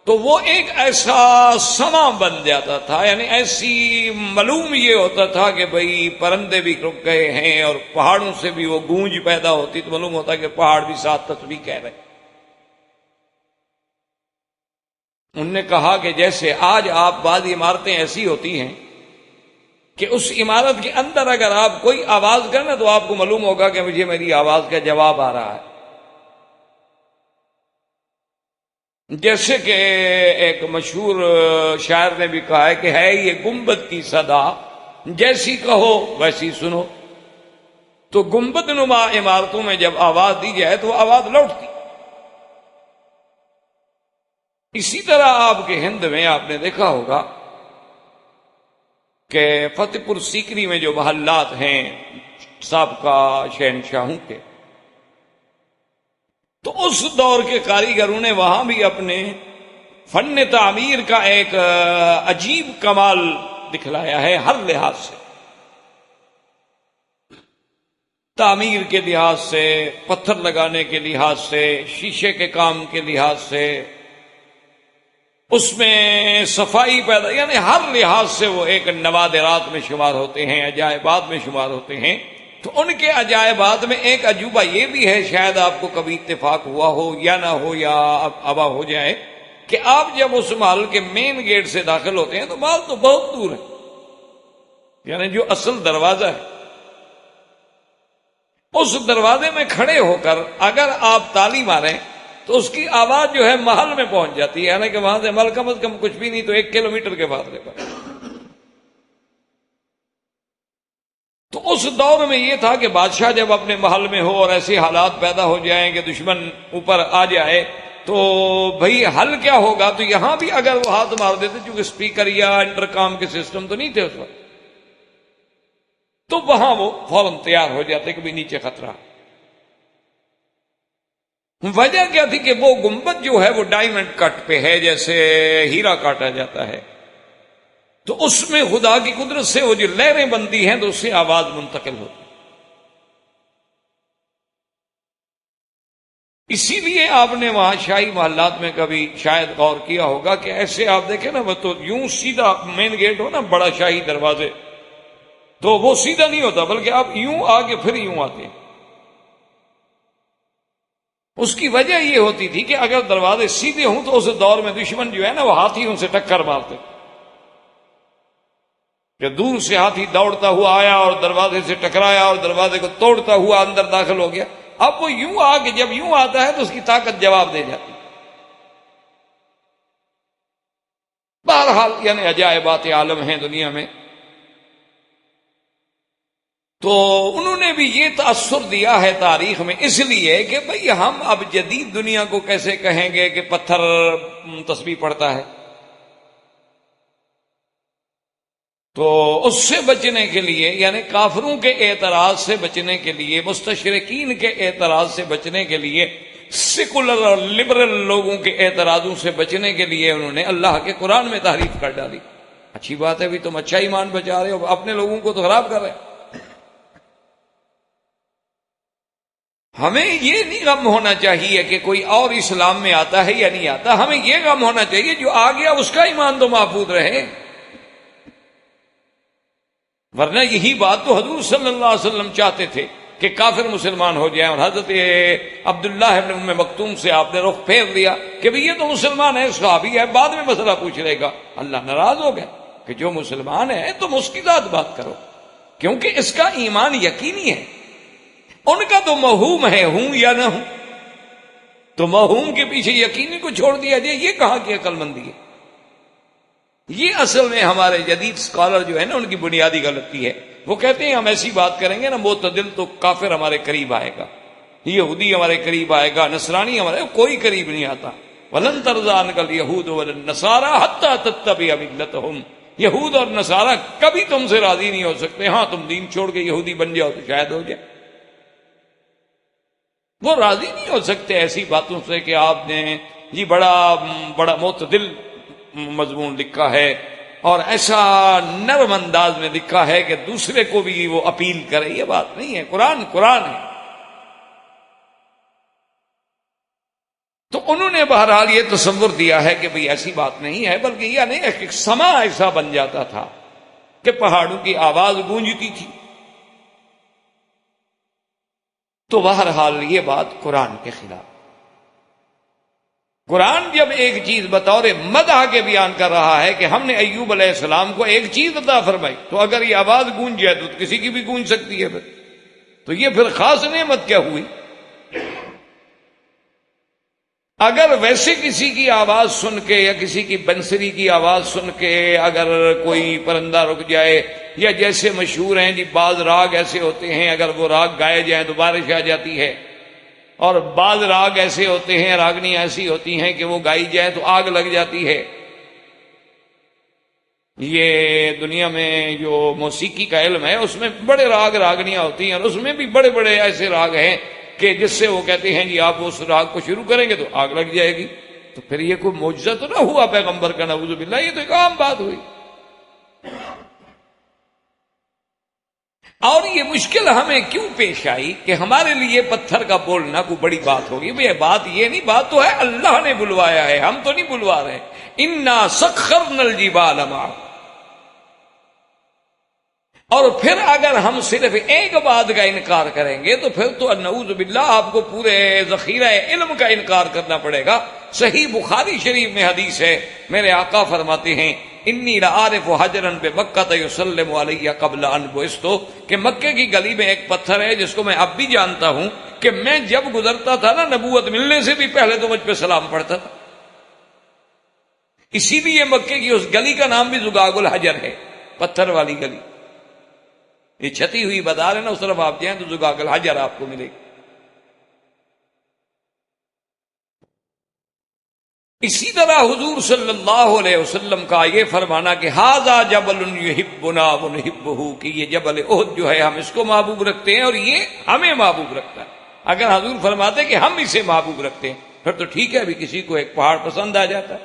تو وہ ایک ایسا سما بن جاتا تھا، یعنی ایسی معلوم یہ ہوتا تھا کہ بھئی پرندے بھی رک گئے ہیں، اور پہاڑوں سے بھی وہ گونج پیدا ہوتی، تو معلوم ہوتا کہ پہاڑ بھی ساتھ تسبیح کہہ رہے۔ انہوں نے کہا کہ جیسے آج آپ بعض عمارتیں ایسی ہوتی ہیں کہ اس عمارت کے اندر اگر آپ کوئی آواز کریں تو آپ کو معلوم ہوگا کہ مجھے میری آواز کا جواب آ رہا ہے۔ جیسے کہ ایک مشہور شاعر نے بھی کہا ہے کہ ہے یہ گنبد کی صدا، جیسی کہو ویسی سنو۔ تو گنبد نما عمارتوں میں جب آواز دی جائے تو آواز لوٹتی۔ اسی طرح آپ کے ہند میں آپ نے دیکھا ہوگا کہ فتح پور سیکری میں جو محلات ہیں سابقہ شہنشاہوں کے، تو اس دور کے کاریگروں نے وہاں بھی اپنے فن تعمیر کا ایک عجیب کمال دکھلایا ہے، ہر لحاظ سے، تعمیر کے لحاظ سے، پتھر لگانے کے لحاظ سے، شیشے کے کام کے لحاظ سے، اس میں صفائی پیدا، یعنی ہر لحاظ سے وہ ایک نوادرات میں شمار ہوتے ہیں، عجائبات میں شمار ہوتے ہیں۔ تو ان کے عجائبات میں ایک عجوبہ یہ بھی ہے، شاید آپ کو کبھی اتفاق ہوا ہو یا نہ ہو، یا ابا ہو جائے، کہ آپ جب اس محل کے مین گیٹ سے داخل ہوتے ہیں تو محل تو بہت دور ہے، یعنی جو اصل دروازہ ہے اس دروازے میں کھڑے ہو کر اگر آپ تالی ماریں تو اس کی آواز جو ہے محل میں پہنچ جاتی ہے، یعنی کہ وہاں سے محل کم از کم کچھ بھی نہیں تو 1 کلومیٹر کے فاصلے پر۔ تو اس دور میں یہ تھا کہ بادشاہ جب اپنے محل میں ہو اور ایسے حالات پیدا ہو جائیں کہ دشمن اوپر آ جائے تو بھئی حل کیا ہوگا، تو یہاں بھی اگر وہ ہاتھ مار دیتے، چونکہ سپیکر یا انٹرکام کے سسٹم تو نہیں تھے اس وقت، تو وہاں وہ فوراً تیار ہو جاتے کہ بھی نیچے خطرہ۔ وجہ کیا تھی کہ وہ گنبد جو ہے وہ ڈائمنڈ کٹ پہ ہے، جیسے ہیرا کاٹا جاتا ہے، تو اس میں خدا کی قدرت سے وہ جو لہریں بنتی ہیں تو اس سے آواز منتقل ہوتی۔ اسی لیے آپ نے وہاں شاہی محلات میں کبھی شاید غور کیا ہوگا کہ ایسے آپ دیکھیں نا، وہ تو یوں سیدھا مین گیٹ ہو نا، بڑا شاہی دروازے، تو وہ سیدھا نہیں ہوتا بلکہ آپ یوں آگے پھر یوں آتے ہیں۔ اس کی وجہ یہ ہوتی تھی کہ اگر دروازے سیدھے ہوں تو اس دور میں دشمن جو ہے نا وہ ہاتھیوں سے ٹکر مارتے، کہ دور سے ہاتھی دوڑتا ہوا آیا اور دروازے سے ٹکرایا اور دروازے کو توڑتا ہوا اندر داخل ہو گیا۔ اب وہ یوں آ کے جب یوں آتا ہے تو اس کی طاقت جواب دے جاتی۔ بہرحال یعنی عجائبات عالم ہیں دنیا میں. تو انہوں نے بھی یہ تاثر دیا ہے تاریخ میں، اس لیے کہ بھئی ہم اب جدید دنیا کو کیسے کہیں گے کہ پتھر تسبیح پڑھتا ہے. تو اس سے بچنے کے لیے، یعنی کافروں کے اعتراض سے بچنے کے لیے، مستشرقین کے اعتراض سے بچنے کے لیے، سیکولر اور لبرل لوگوں کے اعتراضوں سے بچنے کے لیے انہوں نے اللہ کے قرآن میں تحریف کر ڈالی. اچھی بات ہے، بھی تم اچھا ایمان بچا رہے ہو، اپنے لوگوں کو تو خراب کر رہے ہیں. ہمیں یہ نہیں غم ہونا چاہیے کہ کوئی اور اسلام میں آتا ہے یا نہیں آتا، ہمیں یہ غم ہونا چاہیے جو آ گیا اس کا ایمان تو محفوظ رہے. ورنہ یہی بات تو حضور صلی اللہ علیہ وسلم چاہتے تھے کہ کافر مسلمان ہو جائیں، اور حضرت عبداللہ ابن ام مکتوم سے آپ نے رخ پھیر دیا کہ یہ تو مسلمان ہے، صحابی ہے، بعد میں مسئلہ پوچھ لے گا. اللہ ناراض ہو گیا کہ جو مسلمان ہے تم اس کی ذات بات کرو، کیونکہ اس کا ایمان یقینی ہے. ان کا تو موہوم ہے، ہوں یا نہ ہوں. تو موہوم کے پیچھے یقینی کو چھوڑ دیا جائے، یہ کہاں کی عقل مندی ہے؟ یہ اصل میں ہمارے جدید سکالر جو ہے نا، ان کی بنیادی غلطی ہے. وہ کہتے ہیں ہم ایسی بات کریں گے نا معتدل تو کافر ہمارے قریب آئے گا، یہودی ہمارے قریب آئے گا، نصرانی ہمارے، کوئی قریب نہیں آتا. وَلَن تَرْضَىٰ عَنْكَ الْيَهُودُ وَلَا النَّصَارَىٰ حَتَّىٰ تَتَّبِعَ مِلَّتَهُمْ. یہود اور نصارہ کبھی تم سے راضی نہیں ہو سکتے. ہاں تم دین چھوڑ کے یہودی بن جاؤ تو شاید ہو جائے. وہ راضی نہیں ہو سکتے ایسی باتوں سے کہ آپ نے جی بڑا معتدل مضمون لکھا ہے اور ایسا نرم انداز میں لکھا ہے کہ دوسرے کو بھی وہ اپیل کرے. یہ بات نہیں ہے. قرآن ہے. تو انہوں نے بہرحال یہ تصور دیا ہے کہ بھئی ایسی بات نہیں ہے، بلکہ یہ نہیں، ایک سما ایسا بن جاتا تھا کہ پہاڑوں کی آواز گونجتی تھی. تو بہرحال یہ بات قرآن کے خلاف. قرآن جب ایک چیز بطور مدح کے بیان کر رہا ہے کہ ہم نے ایوب علیہ السلام کو ایک چیز عطا فرمائی، تو اگر یہ آواز گونج جائے تو کسی کی بھی گونج سکتی ہے. تو یہ پھر خاص نعمت کیا ہوئی؟ اگر ویسے کسی کی آواز سن کے یا کسی کی بنسری کی آواز سن کے اگر کوئی پرندہ رک جائے، یا جیسے مشہور ہیں جی بعض راگ ایسے ہوتے ہیں اگر وہ راگ گائے جائیں تو بارش آ جاتی ہے، اور بعض راگ ایسے ہوتے ہیں، راگنی ایسی ہوتی ہیں کہ وہ گائی جائیں تو آگ لگ جاتی ہے. یہ دنیا میں جو موسیقی کا علم ہے اس میں بڑے راگ راگنیاں ہوتی ہیں، اور اس میں بھی بڑے بڑے ایسے راگ ہیں کہ جس سے وہ کہتے ہیں جی آپ اس راگ کو شروع کریں گے تو آگ لگ جائے گی. تو پھر یہ کوئی معجزہ تو نہ ہوا پیغمبر کا، نعوذ باللہ، یہ تو ایک عام بات ہوئی. اور یہ مشکل ہمیں کیوں پیش آئی کہ ہمارے لیے پتھر کا بولنا کوئی بڑی بات ہوگی؟ بھئی بات یہ نہیں، بات تو ہے اللہ نے بلوایا ہے، ہم تو نہیں بلوا رہے. اِنَّا سَخَّرْنَا الْجِبَالَ مَعَهُ. اور پھر اگر ہم صرف ایک بات کا انکار کریں گے تو پھر تو نعوذ باللہ آپ کو پورے ذخیرہ علم کا انکار کرنا پڑے گا. صحیح بخاری شریف میں حدیث ہے، میرے آقا فرماتے ہیں انی لعارف حجرا بمکہ یسلم علی قبل ان بعثت، کہ مکے کی گلی میں ایک پتھر ہے جس کو میں اب بھی جانتا ہوں کہ میں جب گزرتا تھا نا نبوت ملنے سے بھی پہلے تو مجھ پہ سلام پڑھتا تھا. اسی لیے مکے کی اس گلی کا نام بھی زگاگ الحجر ہے، پتھر والی گلی. یہ چھتی ہوئی بازار ہے نا، اس طرف آپ جائیں تو زگاگ الحجر آپ کو ملے گی. اسی طرح حضور صلی اللہ علیہ وسلم کا یہ فرمانا کہ ھذا جبل یحبنا ونحبہ، کہ یہ جبل احد جو ہے ہم اس کو محبوب رکھتے ہیں اور یہ ہمیں محبوب رکھتا ہے. اگر حضور فرماتے کہ ہم اسے محبوب رکھتے ہیں پھر تو ٹھیک ہے، ابھی کسی کو ایک پہاڑ پسند آ جاتا ہے،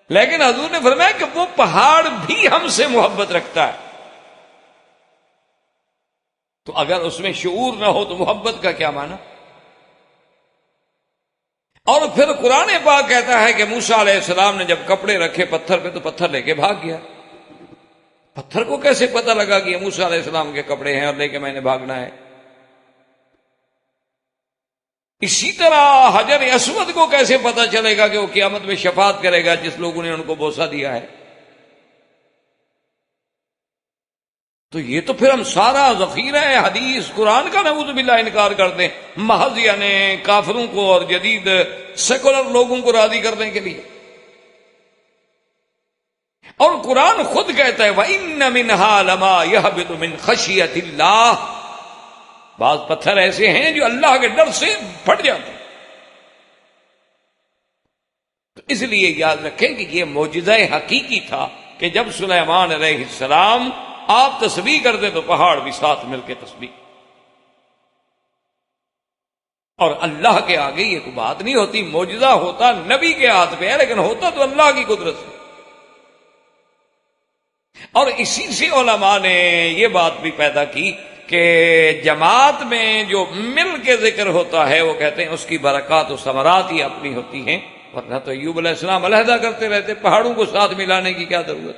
لیکن حضور نے فرمایا کہ وہ پہاڑ بھی ہم سے محبت رکھتا ہے. تو اگر اس میں شعور نہ ہو تو محبت کا کیا معنی؟ اور پھر قرآن پاک کہتا ہے کہ موسیٰ علیہ السلام نے جب کپڑے رکھے پتھر پہ تو پتھر لے کے بھاگ گیا. پتھر کو کیسے پتہ لگا کہ یہ موسیٰ علیہ السلام کے کپڑے ہیں اور لے کے میں نے بھاگنا ہے؟ اسی طرح حجر اسود کو کیسے پتہ چلے گا کہ وہ قیامت میں شفاعت کرے گا جس لوگوں نے ان کو بوسہ دیا ہے؟ تو یہ تو پھر ہم سارا ذخیرہ حدیث قرآن کا نعوذ باللہ انکار کر دیں محض یعنی کافروں کو اور جدید سیکولر لوگوں کو راضی کرنے کے لیے. اور قرآن خود کہتا ہے وَإِنَّ مِنْهَا لَمَا يَهْبِطُ مِنْ خَشْيَةِ اللَّهِ، بعض پتھر ایسے ہیں جو اللہ کے ڈر سے پھٹ جاتے ہیں۔ تو اس لیے یاد رکھیں کہ یہ معجزہ حقیقی تھا کہ جب سلیمان علیہ السلام آپ تسبیح کرتے تو پہاڑ بھی ساتھ مل کے تسبیح، اور اللہ کے آگے یہ تو بات نہیں ہوتی۔ معجزہ ہوتا نبی کے ہاتھ پہ ہے، لیکن ہوتا تو اللہ کی قدرت سے۔ اور اسی سے علماء نے یہ بات بھی پیدا کی کہ جماعت میں جو مل کے ذکر ہوتا ہے وہ کہتے ہیں اس کی برکات و ثمرات ہی اپنی ہوتی ہیں، ورنہ تو ایوب علیہ السلام علیحدہ کرتے رہتے، پہاڑوں کو ساتھ ملانے کی کیا ضرورت؟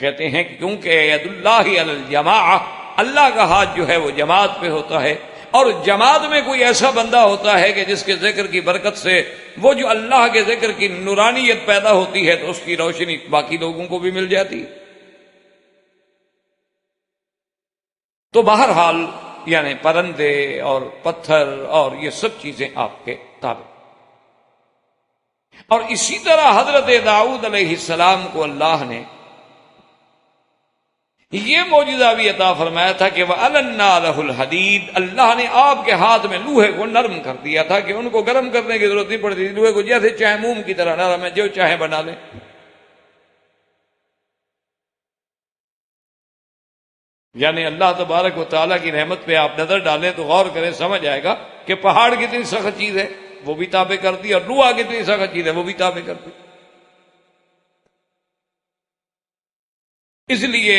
کہتے ہیں کہ کیونکہ ید اللہ علی الجماعہ، اللہ کا ہاتھ جو ہے وہ جماعت پہ ہوتا ہے، اور جماعت میں کوئی ایسا بندہ ہوتا ہے کہ جس کے ذکر کی برکت سے وہ جو اللہ کے ذکر کی نورانیت پیدا ہوتی ہے تو اس کی روشنی باقی لوگوں کو بھی مل جاتی ہے۔ تو بہرحال یعنی پرندے اور پتھر اور یہ سب چیزیں آپ کے تابع۔ اور اسی طرح حضرت داؤد علیہ السلام کو اللہ نے یہ معجزہ بھی عطا فرمایا تھا کہ وَأَلَنَّا لَهُ الْحَدِيدَ، اللہ نے آپ کے ہاتھ میں لوہے کو نرم کر دیا تھا کہ ان کو گرم کرنے کی ضرورت نہیں پڑتی، لوہے کو جیسے چاہے موم کی طرح نرم ہے، جو چاہے بنا لیں۔ یعنی اللہ تبارک و تعالیٰ کی رحمت پہ آپ نظر ڈالیں تو غور کریں، سمجھ آئے گا کہ پہاڑ کتنی سخت چیز ہے وہ بھی تابع کرتی، اور لوہا کتنی سخت چیز ہے وہ بھی تابع کرتی۔ اس لیے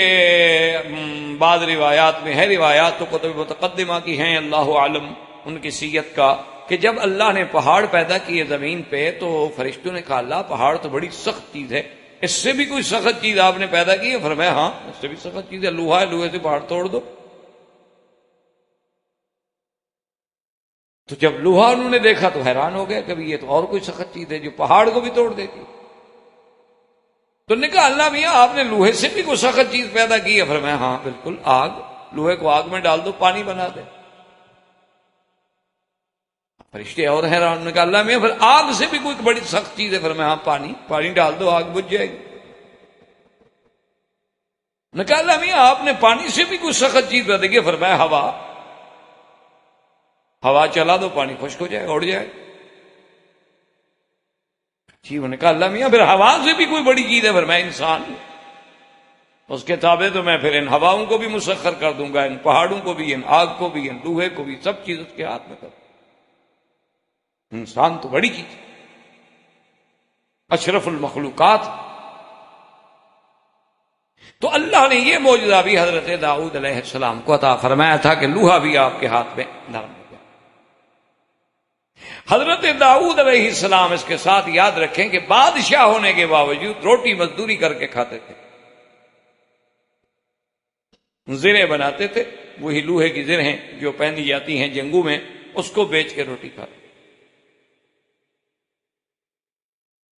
بعض روایات میں ہے، روایات تو کتب متقدمہ کی ہیں، اللہ عالم ان کی سیت کا، کہ جب اللہ نے پہاڑ پیدا کیے زمین پہ تو فرشتوں نے کہا اللہ پہاڑ تو بڑی سخت چیز ہے، اس سے بھی کوئی سخت چیز آپ نے پیدا کی ہے؟ فرمایا ہاں اس سے بھی سخت چیز ہے، لوہا ہے، لوہے سے پہاڑ توڑ دو۔ تو جب لوہا انہوں نے دیکھا تو حیران ہو گیا، کبھی یہ تو اور کوئی سخت چیز ہے جو پہاڑ کو بھی توڑ دیتی۔ تو نے کہا اللہ میاں آپ نے لوہے سے بھی کوئی سخت چیز پیدا کی ہے؟ فرمایا ہاں بالکل، آگ، لوہے کو آگ میں ڈال دو پانی بنا دے۔ فرشتے اور حیران، نے کہا اللہ میاں پھر آگ سے بھی کوئی بڑی سخت چیز ہے؟ فرمایا ہاں پانی، پانی ڈال دو آگ بجھ جائے گی۔ نے کہا اللہ میاں آپ نے پانی سے بھی کوئی سخت چیز پیدا کی؟ فرمایا ہوا، ہوا چلا دو پانی خشک ہو جائے، اڑ جائے۔ جی انہوں نے کہا اللہ میاں پھر ہوا سے بھی کوئی بڑی چیز ہے؟ فرمایا انسان، اس کے تابع تو میں پھر ان ہواؤں کو بھی مسخر کر دوں گا، ان پہاڑوں کو بھی، ان آگ کو بھی، ان لوہے کو بھی، سب چیز اس کے ہاتھ میں کر دوں۔ انسان تو بڑی چیز، اشرف المخلوقات۔ تو اللہ نے یہ معجزہ بھی حضرت داؤد علیہ السلام کو عطا فرمایا تھا کہ لوہا بھی آپ کے ہاتھ میں نرم ہو گیا۔ حضرت داؤد علیہ السلام اس کے ساتھ یاد رکھیں کہ بادشاہ ہونے کے باوجود روٹی مزدوری کر کے کھاتے تھے، زریں بناتے تھے، وہی لوہے کی زریں جو پہنی جاتی ہیں جنگوں میں، اس کو بیچ کے روٹی کھاتے۔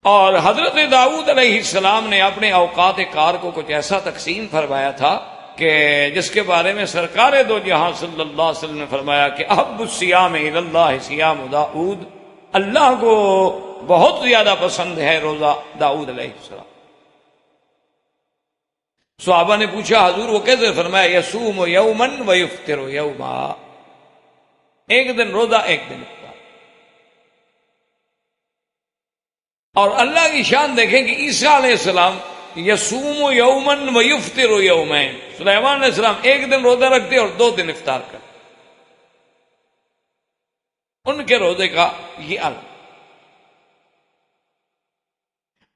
اور حضرت داؤد علیہ السلام نے اپنے اوقات کار کو کچھ ایسا تقسیم فرمایا تھا کہ جس کے بارے میں سرکار دو جہاں صلی اللہ علیہ وسلم نے فرمایا کہ احب الصیام الی اللہ صیام داؤد، اللہ کو بہت زیادہ پسند ہے روزہ داؤد علیہ السلام۔ صحابہ نے پوچھا حضور وہ کیسے؟ فرمایا یصوم یوما ویفطر یوما، ایک دن روزہ ایک دن افطار۔ اور اللہ کی شان دیکھیں کہ عیسیٰ علیہ السلام یصوم یوما ویفطر یومین، سلیمان علیہ السلام ایک دن روزہ رکھتے اور 2 دن افطار کرتے، ان کے روزے کا یہ الگ۔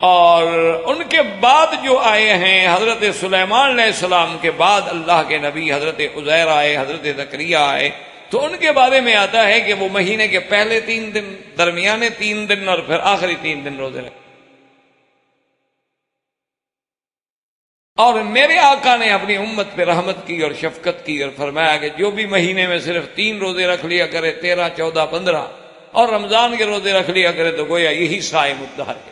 اور ان کے بعد جو آئے ہیں حضرت سلیمان علیہ السلام کے بعد اللہ کے نبی حضرت عزیر آئے، حضرت زکریا آئے، تو ان کے بارے میں آتا ہے کہ وہ مہینے کے پہلے 3 دن، درمیانے 3 دن اور پھر آخری 3 دن روزے رکھتے۔ اور میرے آقا نے اپنی امت پہ رحمت کی اور شفقت کی اور فرمایا کہ جو بھی مہینے میں صرف 3 روزے رکھ لیا کرے، 13، 14، 15، اور رمضان کے روزے رکھ لیا کرے تو گویا یہی صائم الدہر ہے۔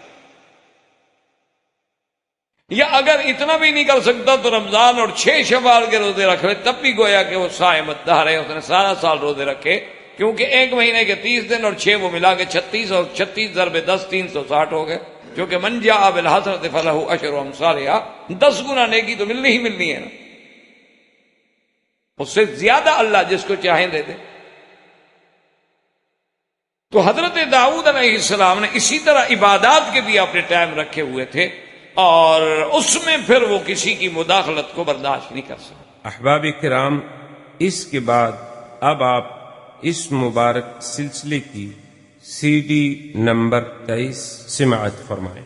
یا اگر اتنا بھی نہیں کر سکتا تو رمضان اور 6 شوال کے روزے رکھ لے، تب بھی گویا کہ وہ صائم الدہر ہے، اس نے سارا سال روزے رکھے، کیونکہ ایک مہینے کے 30 دن اور 6 وہ ملا کے 36، اور 36 ضرب 10 360 ہو گئے۔ کیونکہ من جاء بالحسنۃ فلہ عشر امثالھا، 10 گنا نیکی تو ملنی ہی ملنی ہے نا، اس سے زیادہ اللہ جس کو چاہیں دے دے۔ تو حضرت داؤد علیہ السلام نے اسی طرح عبادات کے بھی اپنے ٹائم رکھے ہوئے تھے، اور اس میں پھر وہ کسی کی مداخلت کو برداشت نہیں کر سکتے۔ احباب کرام، اس کے بعد اب آپ اس مبارک سلسلے کی CD نمبر 23 سماعت فرمائیں۔